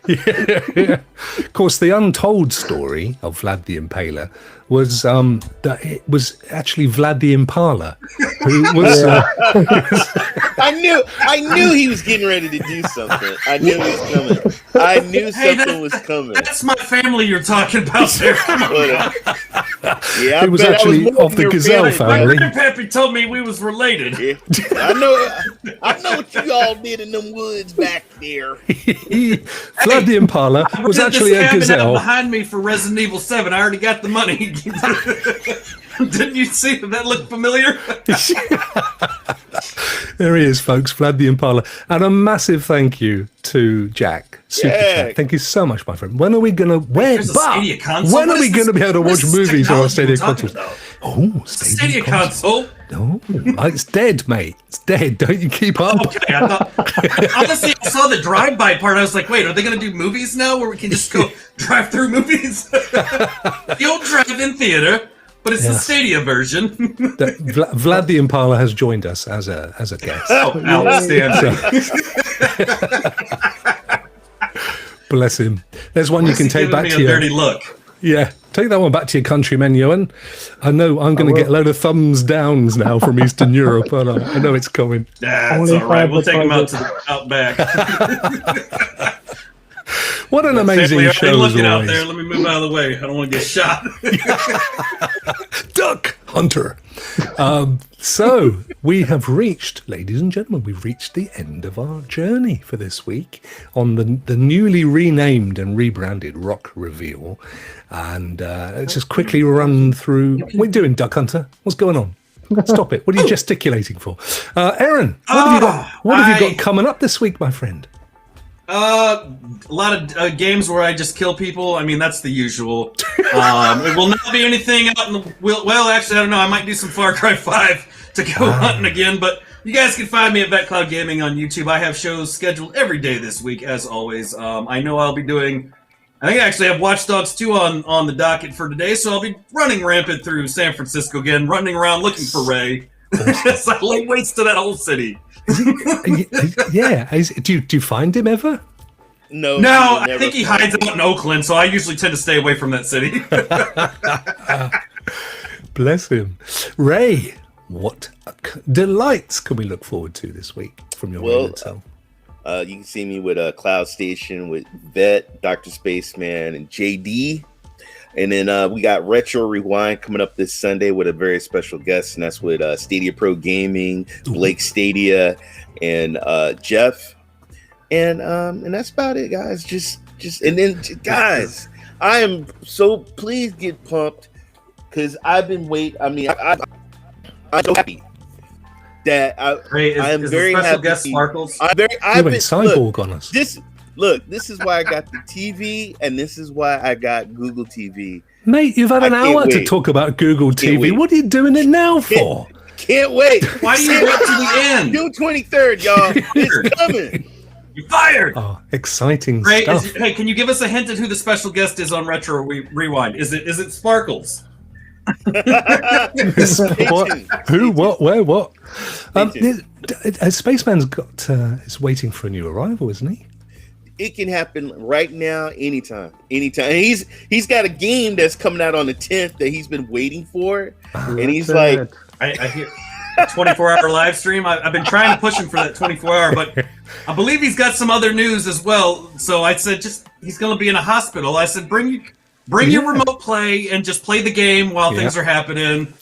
Yeah. Of course, the untold story of Vlad the Impaler was that it was actually Vlad the Impala, who was. I knew he was getting ready to do something. I knew he was coming. I knew something was coming. That's my family you're talking about there. Come on. Yeah, it was actually of the Gazelle family. My grandpappy told me we was related. Yeah. I know what you all did in them woods back there. Vlad the Impala was actually a gazelle. Behind me for Resident Evil 7. I already got the money. Didn't you see that looked familiar? There he is, folks, Vlad the Impala. And a massive thank you to Jack. Super chat. Thank you so much, my friend. When are we going to... When are we going to be able to watch movies on our Stadia consoles? Oh, Stadia console? No, it's dead, mate. It's dead. Don't you keep up. Okay, I thought... Honestly, I saw the drive-by part. I was like, wait, are they going to do movies now where we can just go drive through movies? The old drive-in theater, but it's the Stadia version. Vlad the Impala has joined us as a guest. Oh, outstanding. Bless him. There's one you can take back to your... dirty look. Yeah, take that one back to your countrymen, Ioan. I know I'm going to get a load of thumbs downs now from Eastern Europe. I know it's coming. That's all right. We'll take them out back. What an amazing show! Looking out there. Let me move out of the way. I don't want to get shot. Duck Hunter. So we have reached, ladies and gentlemen, we've reached the end of our journey for this week on the newly renamed and rebranded Rokk reveal. And let's just quickly run through. What are you doing, Duck Hunter? What's going on? Stop it. What are you gesticulating for? Aaron, what have you got coming up this week, my friend? A lot of games where I just kill people. I mean, that's the usual. It will not be anything out in the... Well, actually, I don't know. I might do some Far Cry 5 to go hunting again, but You guys can find me at VetCloudGaming on YouTube. I have shows scheduled every day this week, as always. I know I'll be doing... I think I actually have Watch Dogs 2 on the docket for today, so I'll be running rampant through San Francisco again, running around looking for Ray. As I lay waste to that whole city. Yeah. Do you find him ever? No, I think he hides out in Oakland, so I usually tend to stay away from that city. Bless him. Ray, what delights can we look forward to this week from your Well, self? You can see me with Cloud Station with Vet, Dr. Spaceman, and JD. And then we got Retro Rewind coming up this Sunday with a very special guest, and that's with Stadia Pro Gaming, Blake Stadia, and Jeff. And that's about it, guys. Just and then guys, I am so please get pumped because I've been waiting. I mean, I'm so happy that I am very happy. Guest Sparkles? I've You went been cyborg on us. This is why I got the TV, and this is why I got Google TV. Mate, you've had an hour to talk about Google TV. wait. What are you doing it now for? Can't wait. Why do you wait to the end? June 23rd, y'all. It's coming. You're fired! Oh, exciting Ray, stuff. hey, can you give us a hint at who the special guest is on Retro Rewind? Is it Sparkles? What? Who? What? Where? What? Spaceman's got is waiting for a new arrival, isn't he? It can happen right now, anytime. And he's got a game that's coming out on the 10th that he's been waiting for, and he's like, I hear a 24-hour live stream. I've been trying to push him for that 24-hour, but I believe he's got some other news as well. So I said, he's going to be in a hospital. I said, bring your remote play and just play the game while things are happening.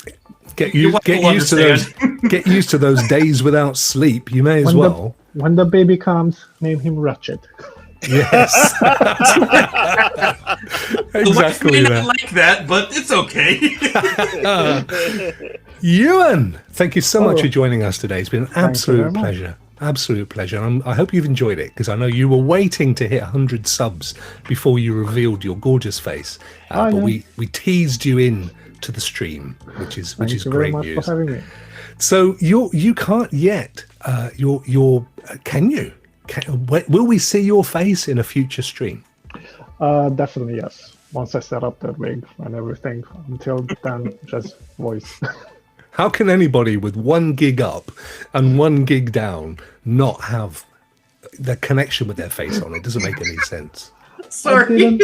Get used to those days without sleep. You may as well. When the baby comes, name him Ratchet. Yes. Exactly not that. like that, but it's okay. Ioan, thank you so much for joining us today. It's been an absolute very pleasure. Absolute pleasure. And I hope you've enjoyed it because I know you were waiting to hit 100 subs before you revealed your gorgeous face. But we teased you in to the stream, which is Thank you great very much news. for having me. So you can't yet. Can you? Will we see your face in a future stream? Definitely yes. Once I set up the rig and everything. Until then, just voice. How can anybody with 1 gig up and 1 gig down not have the connection with their face on? It doesn't make any sense. Sorry.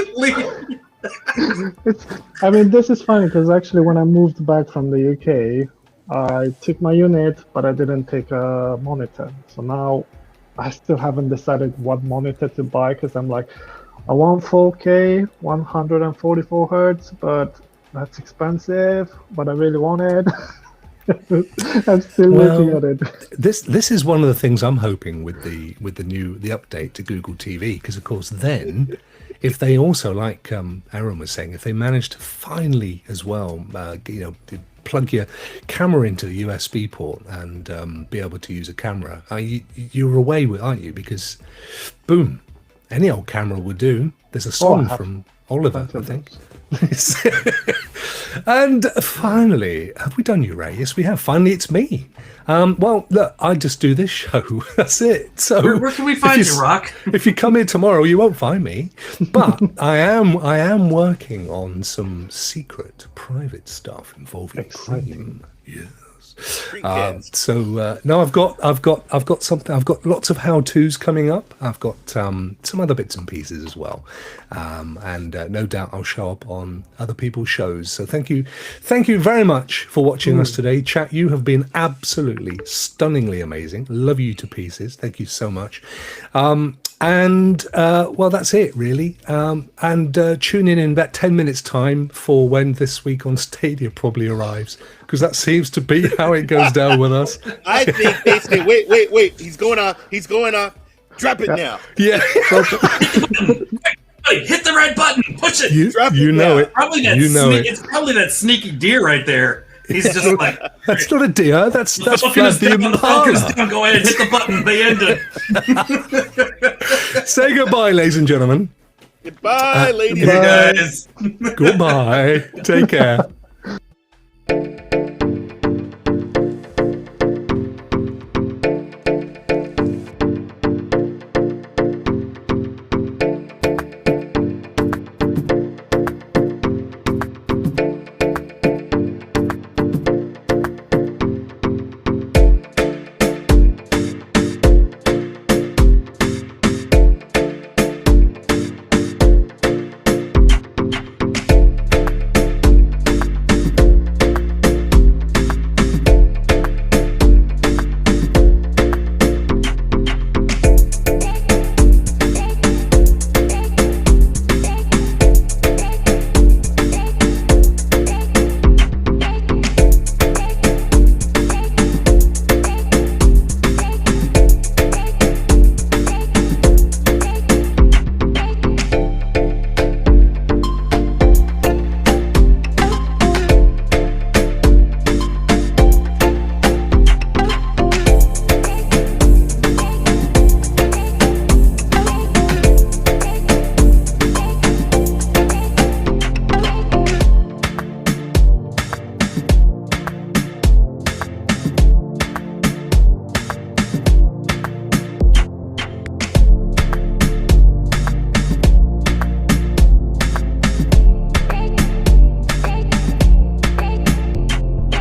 I mean, this is funny because actually when I moved back from the UK, I took my unit, but I didn't take a monitor. So now I still haven't decided what monitor to buy because I'm like, I want 4K, 144 hertz, but that's expensive, but I really want it. I'm still looking at it. This is one of the things I'm hoping with the update to Google TV, because of course then if they also, like Aaron was saying, if they manage to finally as well plug your camera into the USB port and be able to use a camera, you're away with, aren't you? Because boom, any old camera would do. There's a song from Oliver, I think. And finally, have we done you, Ray? Yes, we have. Finally, it's me. Well, look, I just do this show. That's it. So where can we find you, Rokk? If you come here tomorrow, you won't find me. But I am working on some secret, private stuff involving crime. Yes. No, I've got something. I've got lots of how-tos coming up. I've got some other bits and pieces as well, and no doubt I'll show up on other people's shows. So thank you very much for watching us today, chat. You have been absolutely stunningly amazing. Love you to pieces. Thank you so much. Well, that's it really. Tune in about 10 minutes time for when This Week on Stadia probably arrives, because that seems to be how it goes down with us. I think they say, wait, he's going off. Drop it now. Yeah. Hit the red button. Push it. You know it. Probably that. It's probably that sneaky deer right there. He's just like, that's not a deer. That's Vlad the Impaler. Go ahead and hit the button. They ended. Say goodbye, ladies and gentlemen. Goodbye, ladies and guys. Goodbye. Take care.